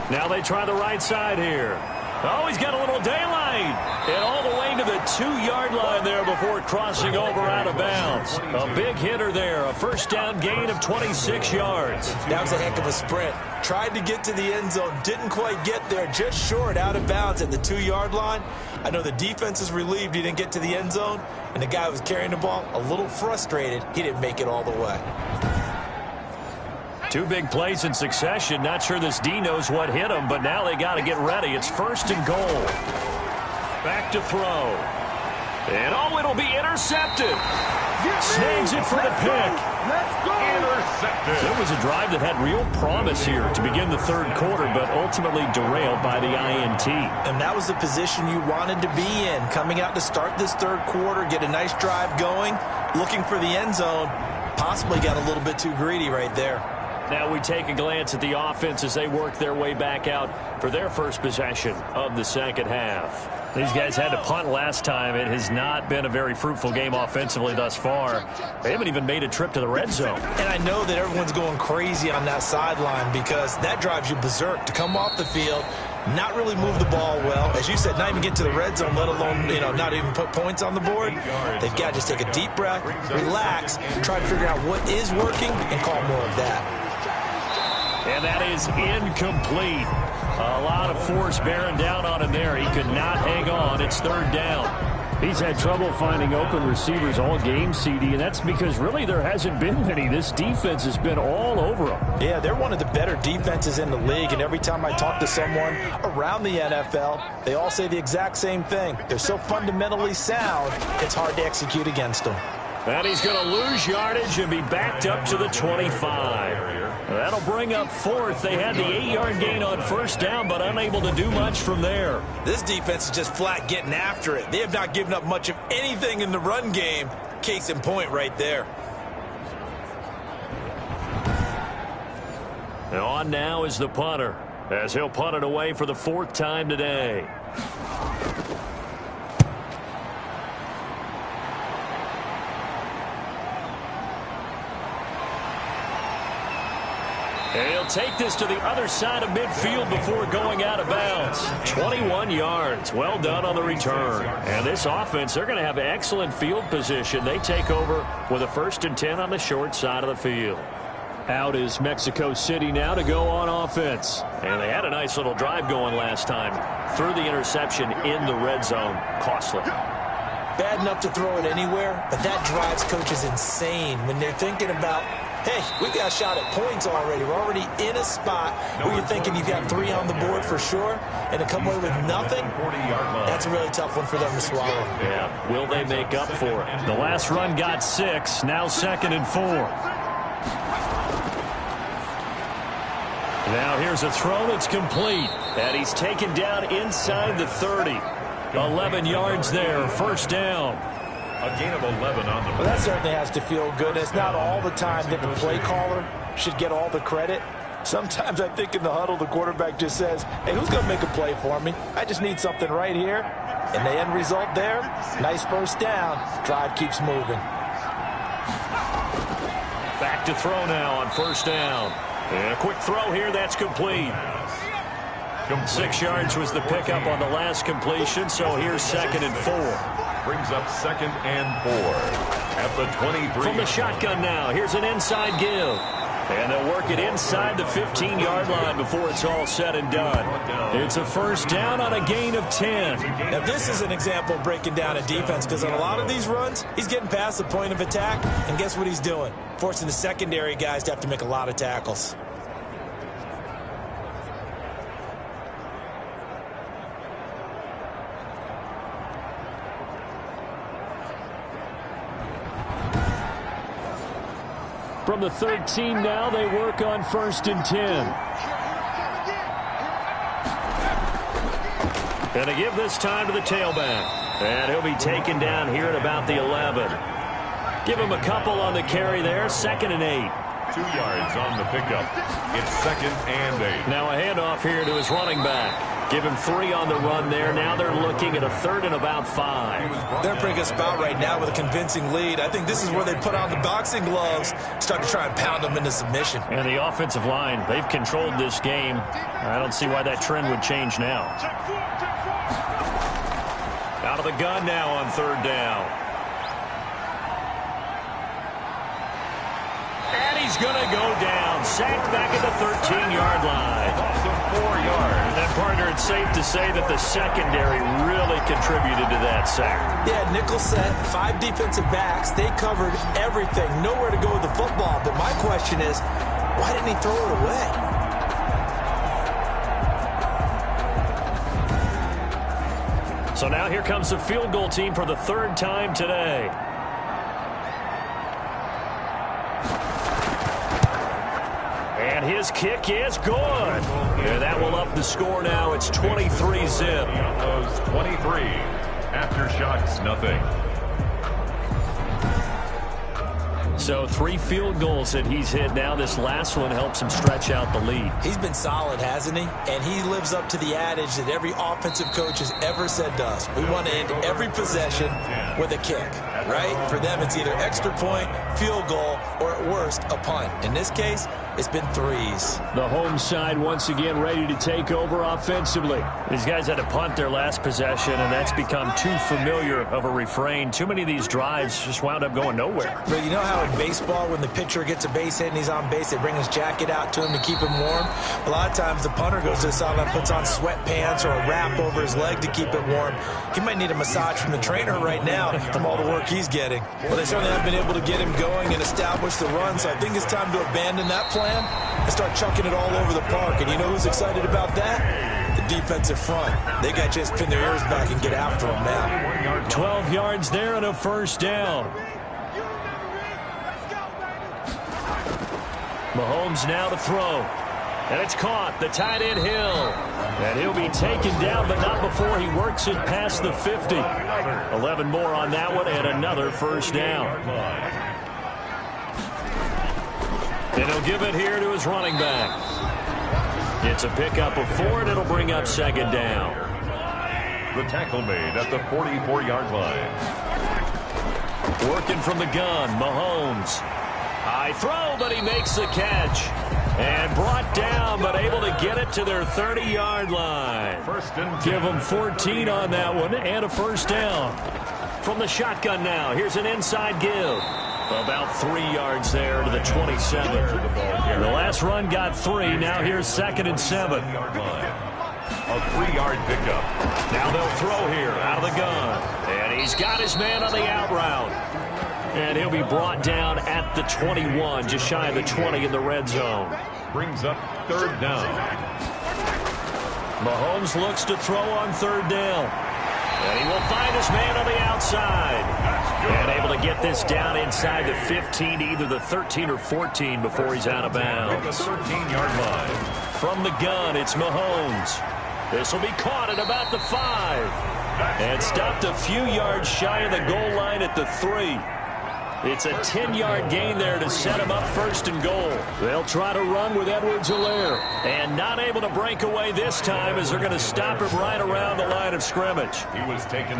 Now they try the right side here. Oh, he's got a little daylight. And all the way to the 2-yard line there before crossing over out of bounds. A big hitter there. A first down gain of 26 yards. That was a heck of a sprint. Tried to get to the end zone. Didn't quite get there. Just short out of bounds at the 2-yard line. I know the defense is relieved he didn't get to the end zone. And the guy who was carrying the ball, a little frustrated, he didn't make it all the way. 2 big plays in succession. Not sure this D knows what hit him, but now they got to get ready. It's first and goal. Back to throw. And oh, it'll be intercepted. Snags it for the pick. Intercepted. It was a drive that had real promise here to begin the third quarter, but ultimately derailed by the INT. And that was the position you wanted to be in. Coming out to start this third quarter, get a nice drive going, looking for the end zone. Possibly got a little bit too greedy right there. Now we take a glance at the offense as they work their way back out for their first possession of the second half. These guys had to punt last time. It has not been a very fruitful game offensively thus far. They haven't even made a trip to the red zone. And I know that everyone's going crazy on that sideline because that drives you berserk to come off the field, not really move the ball well. As you said, not even get to the red zone, let alone, not even put points on the board. They've got to just take a deep breath, relax, try to figure out what is working, and call more of that. And that is incomplete. A lot of force bearing down on him there. He could not hang on. It's third down. He's had trouble finding open receivers all game, CD, and that's because really there hasn't been many. This defense has been all over them. Yeah, they're one of the better defenses in the league, and every time I talk to someone around the NFL, they all say the exact same thing. They're so fundamentally sound, it's hard to execute against them. And he's going to lose yardage and be backed up to the 25. That'll bring up fourth. They had the 8-yard gain on first down, but unable to do much from there. This defense is just flat getting after it. They have not given up much of anything in the run game. Case in point right there. And on now is the punter, as he'll punt it away for the fourth time today. And he'll take this to the other side of midfield before going out of bounds. 21 yards. Well done on the return. And this offense, they're going to have excellent field position. They take over with a 1st and 10 on the short side of the field. Out is Mexico City now to go on offense. And they had a nice little drive going last time. Threw the interception in the red zone. Costly. Bad enough to throw it anywhere, but that drives coaches insane when they're thinking about, hey, we got a shot at points already. We're already in a spot where you're thinking you've got 3 on the board for sure, and to come away with nothing, that's a really tough one for them to swallow. Yeah, will they make up for it? The last run got 6, now 2nd and 4. Now here's a throw that's complete, and he's taken down inside the 30. 11 yards there, first down. A gain of 11 on the play. Well, that certainly has to feel good. It's not all the time that the play caller should get all the credit. Sometimes I think in the huddle, the quarterback just says, hey, who's going to make a play for me? I just need something right here. And the end result there, nice first down. Drive keeps moving. Back to throw now on first down. And a quick throw here, that's complete. 6 yards was the pickup on the last completion, so here's 2nd and 4. Brings up 2nd and 4 at the 23. From the shotgun now, here's an inside give. And they'll work it inside the 15-yard line before it's all said and done. It's a first down on a gain of 10. Now, this is an example of breaking down a defense, because on a lot of these runs, he's getting past the point of attack, and guess what he's doing? Forcing the secondary guys to have to make a lot of tackles. From the 13 now, they work on 1st and 10. And they give this time to the tailback. And he'll be taken down here at about the 11. Give him a couple on the carry there, 2nd and 8. 2 yards on the pickup. It's 2nd and 8. Now a handoff here to his running back. Give him 3 on the run there. Now they're looking at a 3rd and about 5. They're in a pretty good spot right now with a convincing lead. I think this is where they put on the boxing gloves, start to try and pound them into submission. And the offensive line, they've controlled this game. I don't see why that trend would change now. Out of the gun now on 3rd down. And he's going to go down. Sacked back at the 13-yard line. Loss of 4 yards. And, partner, it's safe to say that the secondary really contributed to that sack. Yeah, nickel set, 5 defensive backs. They covered everything. Nowhere to go with the football. But my question is, why didn't he throw it away? So now here comes the field goal team for the 3rd time today. And his kick is good. And that will up the score now. It's 23-zip. Those 23. Aftershocks, nothing. So 3 field goals that he's hit now. This last one helps him stretch out the lead. He's been solid, hasn't he? And he lives up to the adage that every offensive coach has ever said to us. We want to end every possession with a kick, right? For them, it's either extra point, field goal, or at worst, a punt. In this case, it's been 3s. The home side once again ready to take over offensively. These guys had to punt their last possession, and that's become too familiar of a refrain. Too many of these drives just wound up going nowhere. But you know how in baseball, when the pitcher gets a base hit and he's on base, they bring his jacket out to him to keep him warm? A lot of times the punter goes to the sideline, puts on sweatpants or a wrap over his leg to keep it warm. He might need a massage from the trainer right now from all the work he's getting. Well, they certainly haven't been able to get him going and establish the run, so I think it's time to abandon that plan and start chucking it all over the park. And you know who's excited about that? The defensive front. They got to just pin their ears back and get after him now. 12 yards there and a first down. Mahomes now to throw. And it's caught. The tight end Hill. And he'll be taken down, but not before he works it past the 50. 11 more on that one and another first down. And he'll give it here to his running back. It's a pickup of 4, and it'll bring up second down. The tackle made at the 44-yard line. Working from the gun, Mahomes. High throw, but he makes the catch. And brought down, but able to get it to their 30-yard line. Give them 14 on that one and a first down. From the shotgun now, here's an inside give. About 3 yards there to the 27. The last run got 3. Now here's 2nd and 7. A 3-yard pickup. Now they'll throw here out of the gun. And he's got his man on the out route. And he'll be brought down at the 21, just shy of the 20 in the red zone. Brings up 3rd down. Mahomes looks to throw on 3rd down. And he will find his man on the outside. And able to get this down inside the 15, either the 13 or 14 before he's out of bounds. The 13-yard line. From the gun, it's Mahomes. This will be caught at about the 5. And stopped a few yards shy of the goal line at the 3. It's a 10-yard gain there to set him up 1st and goal. They'll try to run with Edwards-Helaire. And not able to break away this time as they're going to stop him right around the line of scrimmage.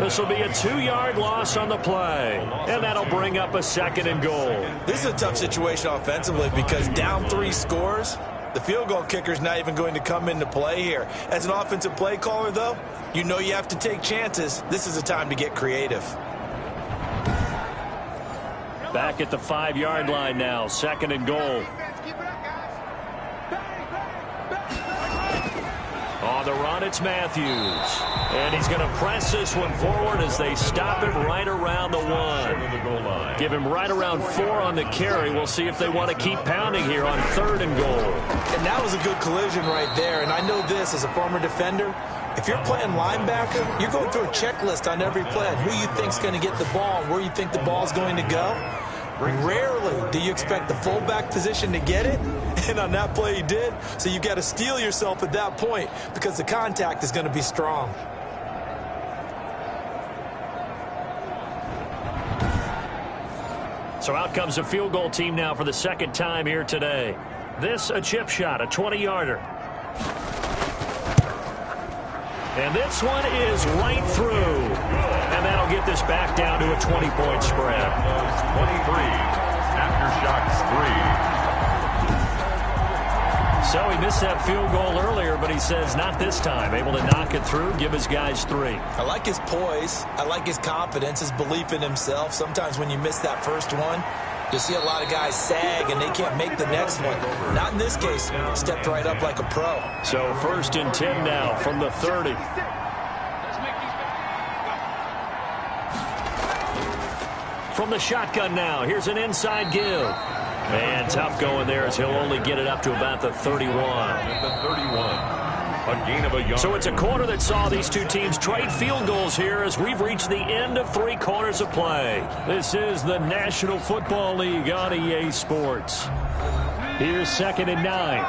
This will be a 2-yard loss on the play. And that'll bring up a 2nd and goal. This is a tough situation offensively because down 3 scores, the field goal kicker's not even going to come into play here. As an offensive play caller, though, you know you have to take chances. This is a time to get creative. Back at the 5-yard line now, 2nd and goal. On the run, it's Matthews. And he's going to press this one forward as they stop him right around the 1. Give him right around 4 on the carry. We'll see if they want to keep pounding here on 3rd and goal. And that was a good collision right there. And I know this as a former defender. If you're playing linebacker, you're going through a checklist on every play on who you think's going to get the ball, where you think the ball's going to go. Rarely do you expect the fullback position to get it, and on that play he did. So you've got to steel yourself at that point because the contact is going to be strong. So out comes a field goal team now for the 2nd time here today. This a chip shot, a 20-yarder. And this one is right through. And that'll get this back down to a 20-point spread. 23. Aftershocks 3. So he missed that field goal earlier, but he says not this time. Able to knock it through, give his guys 3. I like his poise. I like his confidence, his belief in himself. Sometimes when you miss that first one, you see a lot of guys sag and they can't make the next one. Not in this case. Stepped right up like a pro. So 1st and 10 now from the 30. From the shotgun now, here's an inside give. And tough going there as he'll only get it up to about the 31. At the 31. A gain of a yard. So it's a quarter that saw these two teams trade field goals here as we've reached the end of 3 quarters of play. This is the National Football League on EA Sports. Here's 2nd and 9.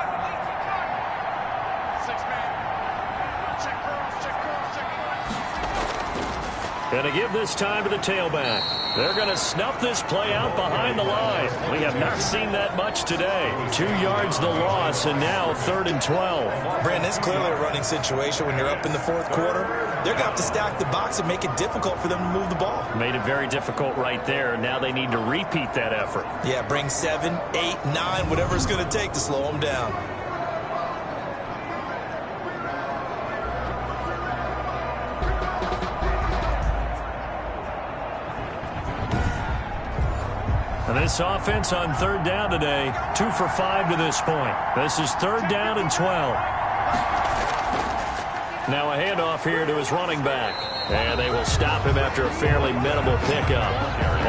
And to give this time to the tailback. They're going to snuff this play out behind the line. We have not seen that much today. 2 yards the loss, and now 3rd and 12. Brandon, it's clearly a running situation when you're up in the 4th quarter. They're going to have to stack the box and make it difficult for them to move the ball. Made it very difficult right there. Now they need to repeat that effort. Yeah, bring 7, 8, 9, whatever it's going to take to slow them down. And this offense on 3rd down today, 2 for 5 to this point. This is 3rd down and 12. Now a handoff here to his running back. And they will stop him after a fairly minimal pickup.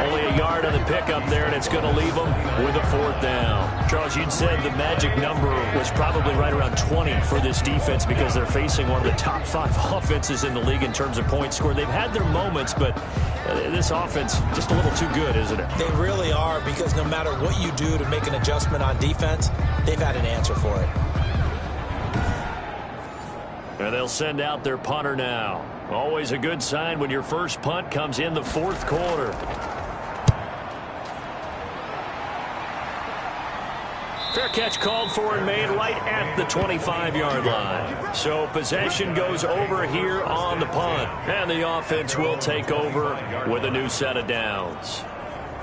Only a yard on the pickup there, and it's going to leave him with a 4th down. Charles, you'd said the magic number was probably right around 20 for this defense because they're facing one of the top 5 offenses in the league in terms of points scored. They've had their moments, but this offense just a little too good, isn't it? They really are, because no matter what you do to make an adjustment on defense, they've had an answer for it. And they'll send out their punter now. Always a good sign when your first punt comes in the 4th quarter. Fair catch called for and made right at the 25-yard line. So possession goes over here on the punt. And the offense will take over with a new set of downs.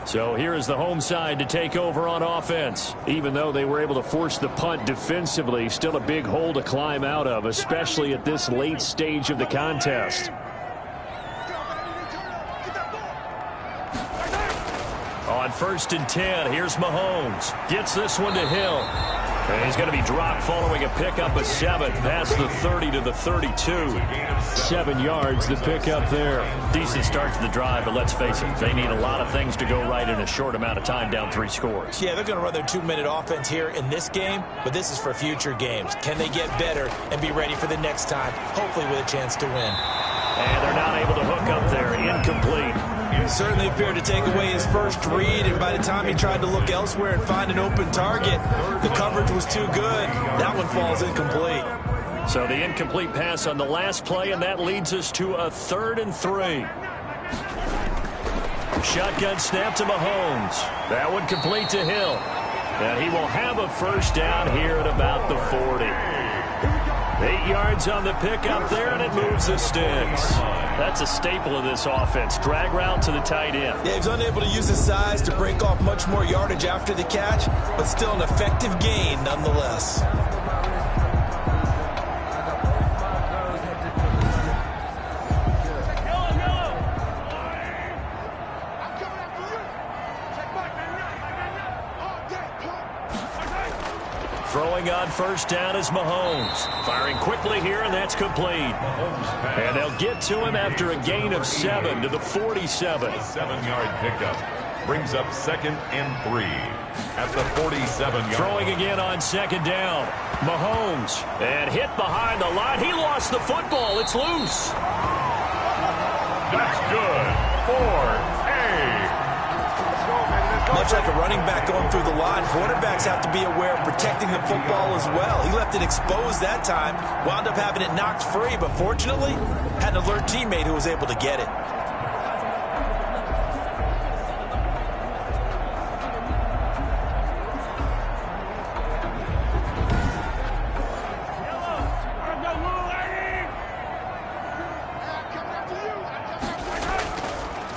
So here is the home side to take over on offense. Even though they were able to force the punt defensively, still a big hole to climb out of, especially at this late stage of the contest. On 1st and 10, here's Mahomes. Gets this one to Hill. And he's going to be dropped following a pickup of 7 past the 30 to the 32. 7 yards, the pickup there. Decent start to the drive, but let's face it, they need a lot of things to go right in a short amount of time, down 3 scores. Yeah, they're going to run their 2-minute offense here in this game, but this is for future games. Can they get better and be ready for the next time, hopefully with a chance to win? And they're not able to hook up there. Incomplete. Certainly appeared to take away his first read, and by the time he tried to look elsewhere and find an open target, the coverage was too good. That one falls incomplete. So the incomplete pass on the last play, and that leads us to a 3rd and 3. Shotgun snap to Mahomes. That one complete to Hill. And he will have a first down here at about the 40. 8 yards on the pickup there, and it moves the sticks. That's a staple of this offense. Drag route to the tight end. Yeah, he's unable to use his size to break off much more yardage after the catch, but still an effective gain nonetheless. Throwing on first down is Mahomes. Firing quickly here, and that's complete. And they'll get to him after a gain of 7 to the 47. 7-yard pickup brings up 2nd and 3 at the 47-yard. Throwing again on 2nd down. Mahomes, and hit behind the line. He lost the football. It's loose. That's good for Much like a running back going through the line, quarterbacks have to be aware of protecting the football as well. He left it exposed that time, wound up having it knocked free, but fortunately, had an alert teammate who was able to get it.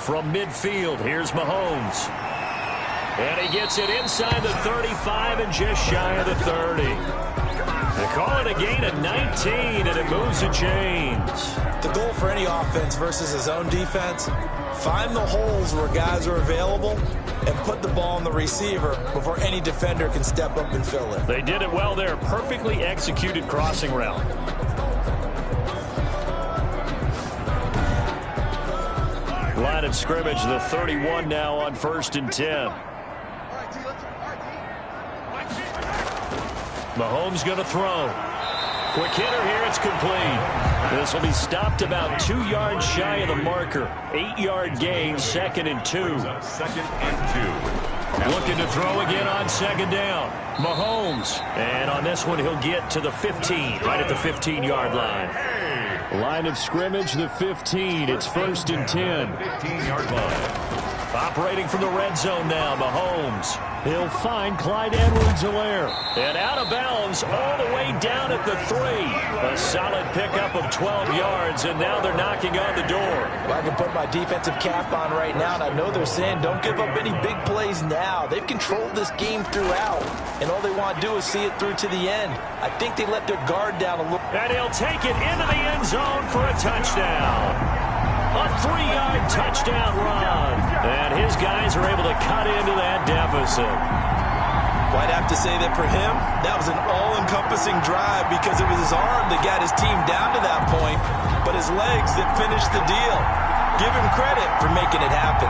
From midfield, here's Mahomes. And he gets it inside the 35 and just shy of the 30. They call it a gain of 19, and it moves the chains. The goal for any offense versus his own defense, find the holes where guys are available and put the ball on the receiver before any defender can step up and fill it. They did it well there. Perfectly executed crossing route. Line of scrimmage, the 31 now on 1st and 10. Mahomes going to throw. Quick hitter here, it's complete. This will be stopped about 2 yards shy of the marker. 8-yard gain, 2nd and 2. 2nd and 2. Looking to throw again on 2nd down. Mahomes. And on this one, he'll get to the 15, right at the 15-yard line. Line of scrimmage, the 15. It's 1st and 10. 15-yard line. Operating from the red zone now, Mahomes. He'll find Clyde Edwards-Helaire. And out of bounds all the way down at the 3. A solid pickup of 12 yards, and now they're knocking on the door. Well, I can put my defensive cap on right now, and I know they're saying don't give up any big plays now. They've controlled this game throughout, and all they want to do is see it through to the end. I think they let their guard down a little. And he'll take it into the end zone for a touchdown. A 3-yard touchdown run. And his guys are able to cut into that deficit. Well, I'd have to say that for him, that was an all-encompassing drive because it was his arm that got his team down to that point, but his legs that finished the deal. Give him credit for making it happen.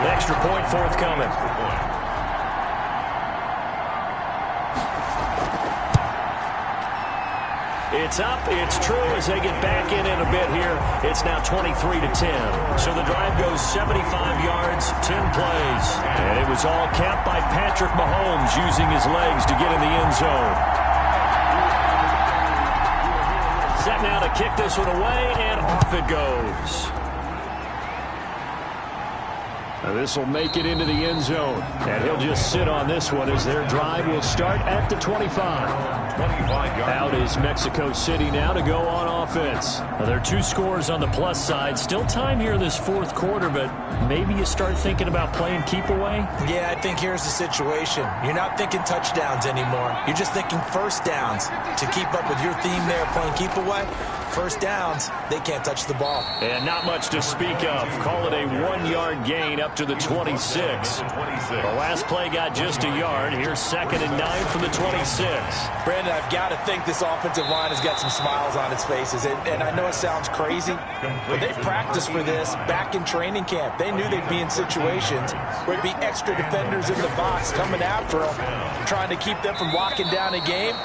Extra point forthcoming. It's up. It's true as they get back in a bit here. It's now 23-10. So the drive goes 75 yards, 10 plays. And it was all capped by Patrick Mahomes using his legs to get in the end zone. Set now to kick this one away, and off it goes. This will make it into the end zone. And he'll just sit on this one as their drive will start at the 25. Out is Mexico City now to go on offense. Now, there are 2 scores on the plus side. Still time here in this fourth quarter, but maybe you start thinking about playing keep away? Yeah, I think here's the situation. You're not thinking touchdowns anymore. You're just thinking first downs. To keep up with your theme there, playing keep away, first downs, they can't touch the ball. And not much to speak of. Call it a 1-yard gain up to the 26. The last play got just a yard. Here's 2nd and 9 from the 26. Brandon, I've got to think this offensive line has got some smiles on its faces. And I know it sounds crazy, but they practiced for this back in training camp. They knew they'd be in situations where it'd be extra defenders in the box coming after them, trying to keep them from locking down a game.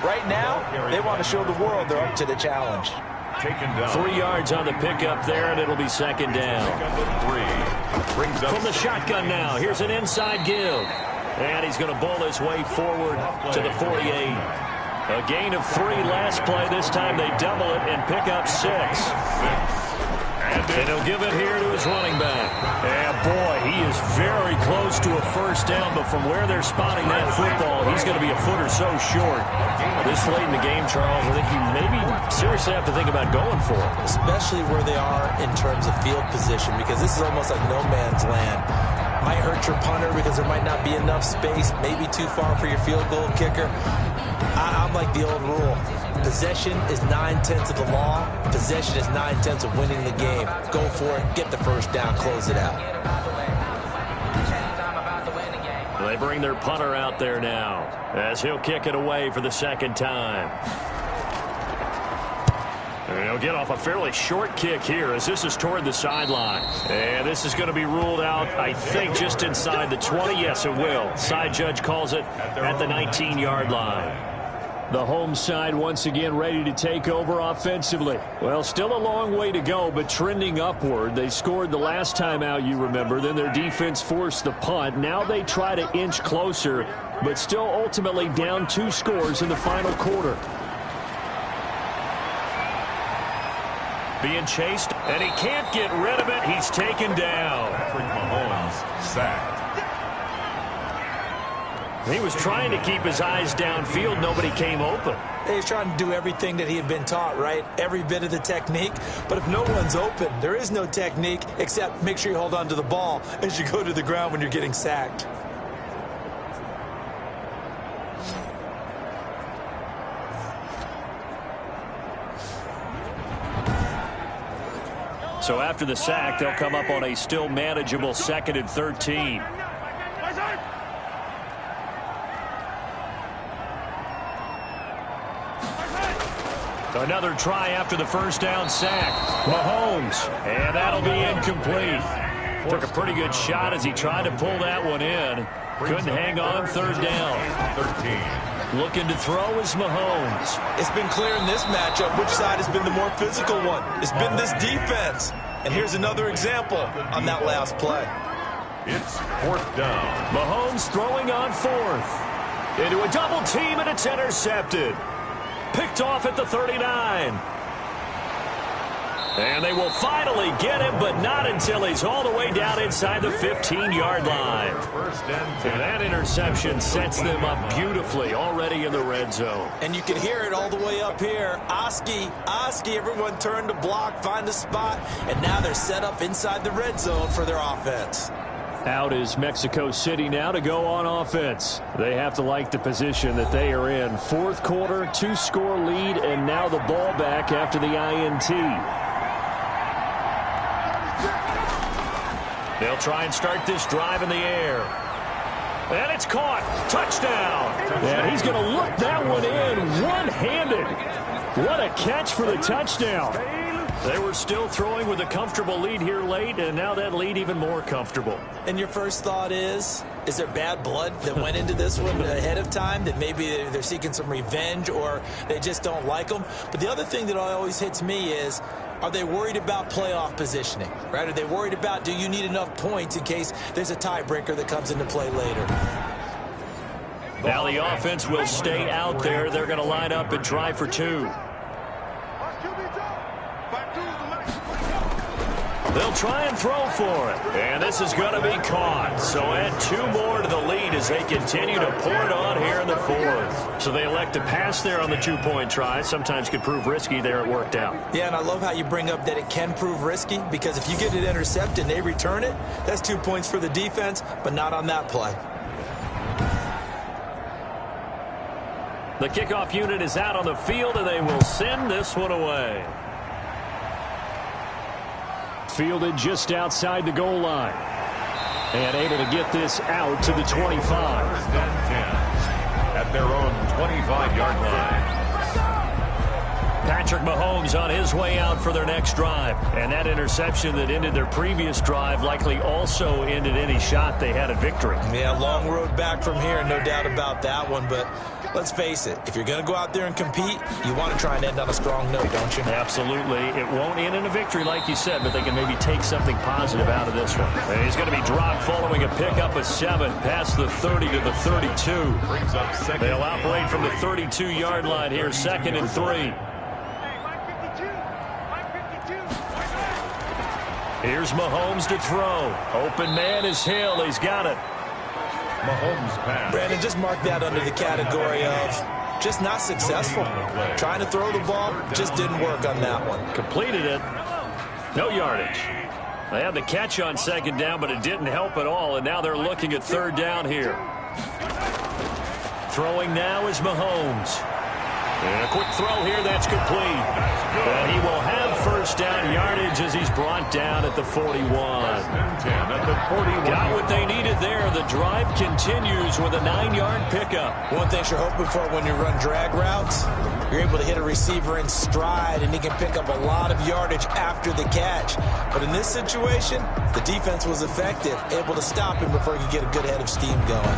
Right now, they want to show the world they're up to the challenge. 3 yards on the pickup there, and it'll be 2nd down. From the shotgun now, here's an inside give. And he's going to bowl his way forward to the 48. A gain of 3 last play. This time they double it and pick up 6. And he'll give it here to his running back. And boy, he is very close to a first down, but from where they're spotting that football, he's going to be a foot or so short. This late in the game, Charles, I think you maybe seriously have to think about going for it. Especially where they are in terms of field position, because this is almost like no man's land. Might hurt your punter because there might not be enough space, maybe too far for your field goal kicker. I'm like the old rule. Possession is 9/10 of the law. Possession is 9/10 of winning the game. Go for it. Get the first down. Close it out. They bring their punter out there now as he'll kick it away for the 2nd time. And he'll get off a fairly short kick here as this is toward the sideline. And this is going to be ruled out, I think, just inside the 20. Yes, it will. Side judge calls it at the 19-yard line. The home side once again ready to take over offensively. Well, still a long way to go, but trending upward. They scored the last time out, you remember. Then their defense forced the punt. Now they try to inch closer, but still ultimately down 2 scores in the final quarter. Being chased, and he can't get rid of it. He's taken down. Patrick Mahomes sacked. He was trying to keep his eyes downfield. Nobody came open. He's trying to do everything that he had been taught, right? Every bit of the technique. But if no one's open, there is no technique except make sure you hold on to the ball as you go to the ground when you're getting sacked. So after the sack, they'll come up on a still manageable 2nd and 13. Another try after the first down sack. Mahomes, and that'll be incomplete. Took a pretty good shot as he tried to pull that one in. Couldn't hang on, 3rd down. 13. Looking to throw is Mahomes. It's been clear in this matchup which side has been the more physical one. It's been this defense. And here's another example on that last play. It's fourth down. Mahomes throwing on fourth. Into a double team, and it's intercepted. Picked off at the 39. And they will finally get him, but not until he's all the way down inside the 15-yard line. And that interception sets them up beautifully already in the red zone. And you can hear it all the way up here. Oski, everyone turned to block, find a spot, and now they're set up inside the red zone for their offense. Out is Mexico City now to go on offense. They have to like the position that they are in. Fourth quarter, 2-score lead, and now the ball back after the INT. They'll try and start this drive in the air. And it's caught. Touchdown. And he's going to look that one in one-handed. What a catch for the touchdown. They were still throwing with a comfortable lead here late, and now that lead even more comfortable. And your first thought is there bad blood that went into this one ahead of time, that maybe they're seeking some revenge or they just don't like them? But the other thing that always hits me is, are they worried about playoff positioning, right? Are they worried about, do you need enough points in case there's a tiebreaker that comes into play later? Now the offense will stay out there. They're going to line up and try for two. They'll try and throw for it. And this is going to be caught. So add 2 more to the lead as they continue to pour it on here in the fourth. So they elect to pass there on the 2-point try. Sometimes could prove risky. There it worked out. Yeah, and I love how you bring up that it can prove risky, because if you get it intercepted and they return it, that's 2 points for the defense, but not on that play. The kickoff unit is out on the field, and they will send this one away. Fielded just outside the goal line. And able to get this out to the 25. First and 10 at their own 25-yard line. Patrick Mahomes on his way out for their next drive. And that interception that ended their previous drive likely also ended any shot they had at victory. Yeah, long road back from here, no doubt about that one. But let's face it, if you're going to go out there and compete, you want to try and end on a strong note, don't you? Absolutely. It won't end in a victory like you said, but they can maybe take something positive out of this one. And he's going to be dropped following a pickup of 7 past the 30 to the 32. They'll operate from the 32-yard line here, 2nd and 3. Here's Mahomes to throw. Open man is Hill. He's got it. Mahomes pass. Brandon, just mark that under the category of just not successful. Trying to throw the ball, just didn't work on that one. Completed it. No yardage. They had the catch on 2nd down, but it didn't help at all, and now they're looking at 3rd down here. Throwing now is Mahomes. And a quick throw here, that's complete. And he will have 1st down yardage as he's brought down at the 41. Got what they needed there. The drive continues with a 9-yard pickup. One thing you're hoping for when you run drag routes, you're able to hit a receiver in stride, and he can pick up a lot of yardage after the catch. But in this situation, the defense was effective, able to stop him before he could get a good head of steam going.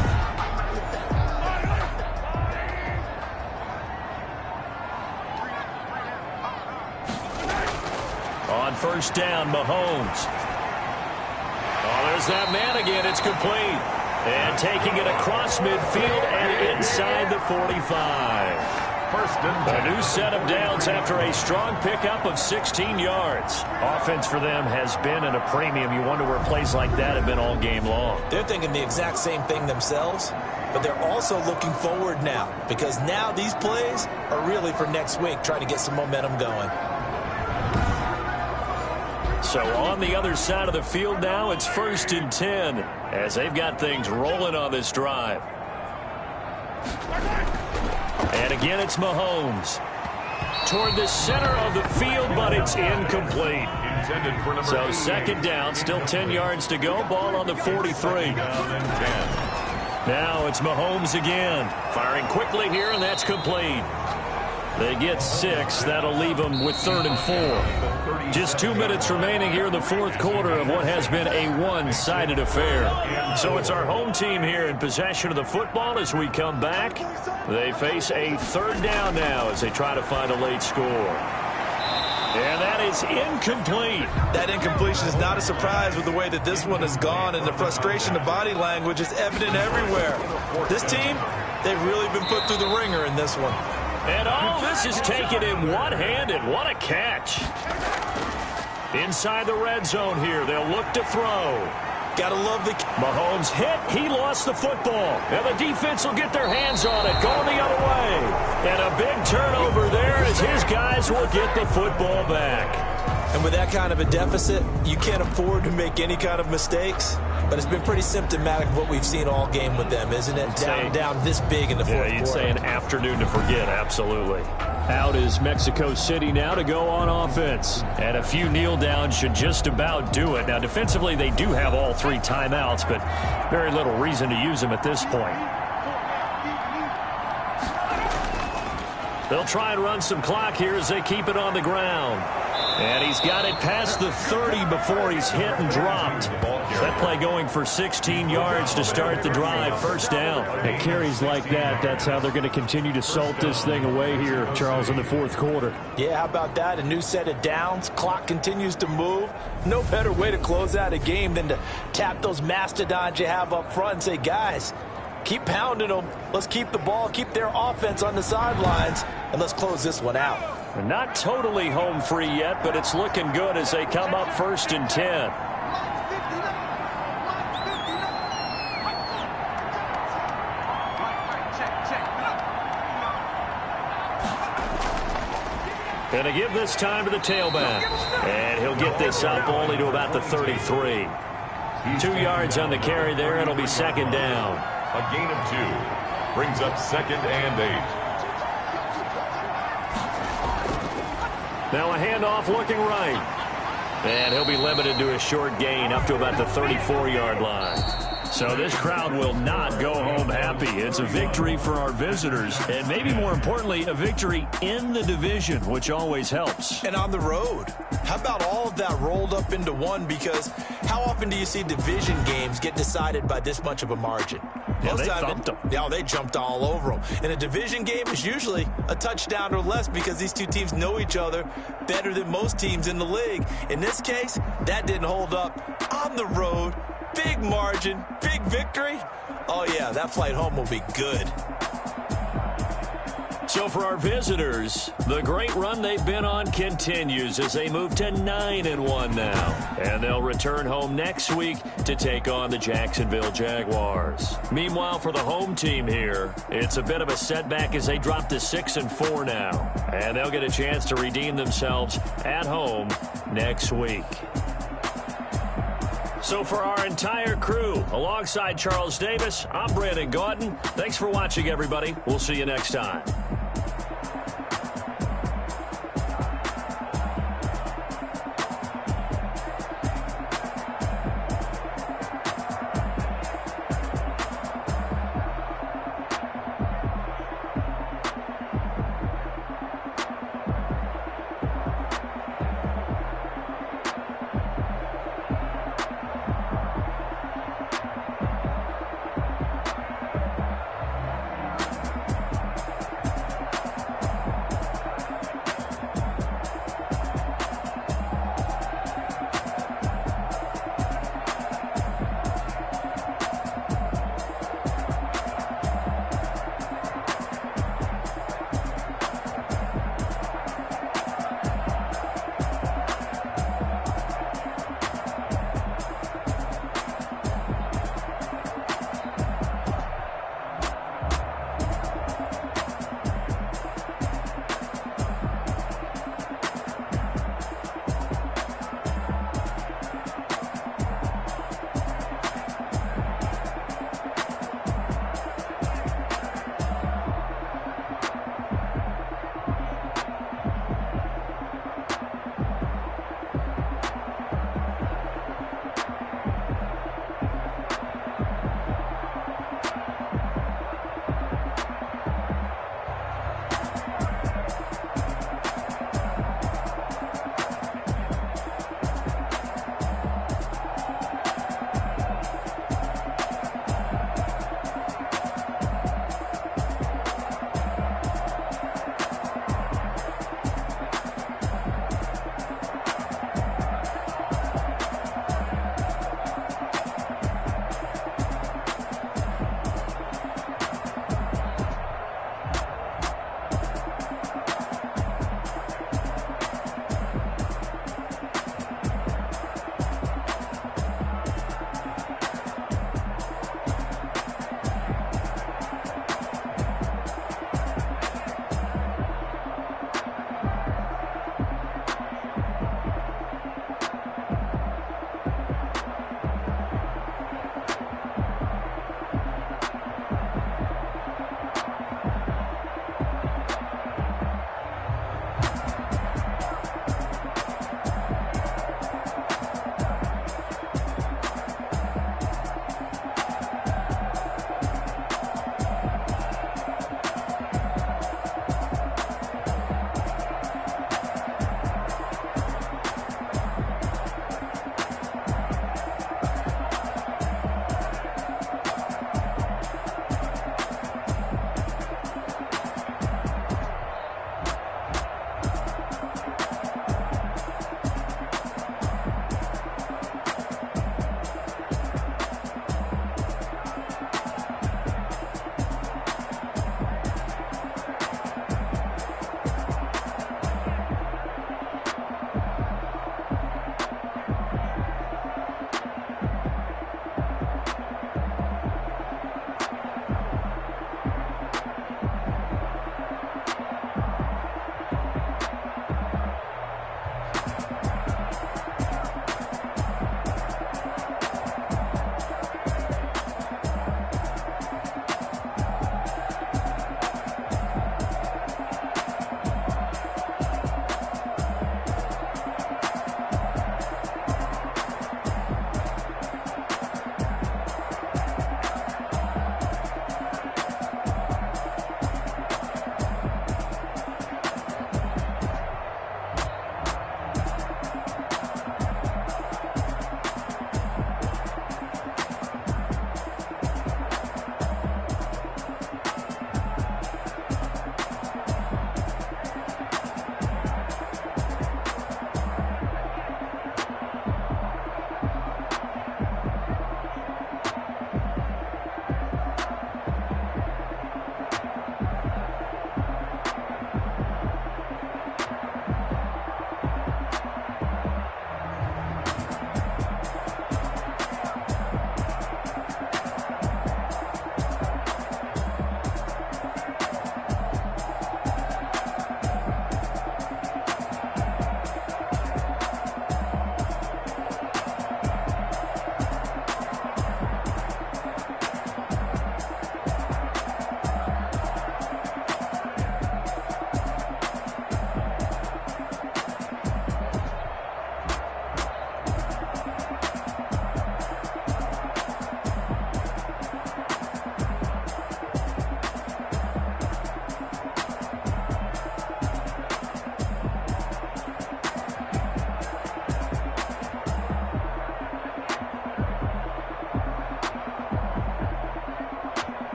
On 1st down, Mahomes. Oh, there's that man again. It's complete. And taking it across midfield and inside the 45. A new set of downs after a strong pickup of 16 yards. Offense for them has been at a premium. You wonder where plays like that have been all game long. They're thinking the exact same thing themselves, but they're also looking forward now, because now these plays are really for next week, trying to get some momentum going. So on the other side of the field now, it's 1st and 10 as they've got things rolling on this drive. And again, it's Mahomes. Toward the center of the field, but it's incomplete. So 2nd down, still 10 yards to go. Ball on the 43. Now it's Mahomes again. Firing quickly here, and that's complete. They get 6. That'll leave them with 3rd and 4. Just 2 minutes remaining here in the 4th quarter of what has been a one-sided affair. So it's our home team here in possession of the football as we come back. They face a 3rd down now as they try to find a late score. And that is incomplete. That incompletion is not a surprise with the way that this one has gone, and the frustration, the body language is evident everywhere. This team, they've really been put through the ringer in this one. And all this is taken in one-handed. What a catch. Inside the red zone here, they'll look to throw. Gotta love the... Mahomes hit. He lost the football. And the defense will get their hands on it, going the other way. And a big turnover there as his guys will get the football back. And with that kind of a deficit, you can't afford to make any kind of mistakes. But it's been pretty symptomatic of what we've seen all game with them, isn't it? Down this big in the fourth quarter. Yeah, you'd say an afternoon to forget, absolutely. Out is Mexico City now to go on offense. And a few kneel downs should just about do it. Now, defensively, they do have all 3 timeouts, but very little reason to use them at this point. They'll try and run some clock here as they keep it on the ground. And he's got it past the 30 before he's hit and dropped. That play going for 16 yards to start the drive, first down. And carries like that, that's how they're going to continue to salt this thing away here, Charles, in the fourth quarter. Yeah, how about that? A new set of downs. Clock continues to move. No better way to close out a game than to tap those mastodons you have up front and say, guys, keep pounding them. Let's keep the ball, keep their offense on the sidelines, and let's close this one out. Not totally home free yet, but it's looking good as they come up 1st and 10. And to give this time to the tailback. And he'll get this up only to about the 33. 2 yards on the carry there. It'll be 2nd down. A gain of 2. Brings up 2nd and 8. Now a handoff looking right. And he'll be limited to a short gain up to about the 34-yard line. So this crowd will not go home happy. It's a victory for our visitors. And maybe more importantly, a victory in the division, which always helps. And on the road. How about all of that rolled up into one? Because how often do you see division games get decided by this much of a margin? Yeah, they thumped them. Yeah, they jumped all over them. And a division game is usually a touchdown or less because these two teams know each other better than most teams in the league. In this case, that didn't hold up. On the road, big margin, big victory. Oh, yeah, that flight home will be good. So for our visitors, the great run they've been on continues as they move to 9-1 now. And they'll return home next week to take on the Jacksonville Jaguars. Meanwhile, for the home team here, it's a bit of a setback as they drop to 6-4 now. And they'll get a chance to redeem themselves at home next week. So for our entire crew, alongside Charles Davis, I'm Brandon Gaudin. Thanks for watching, everybody. We'll see you next time.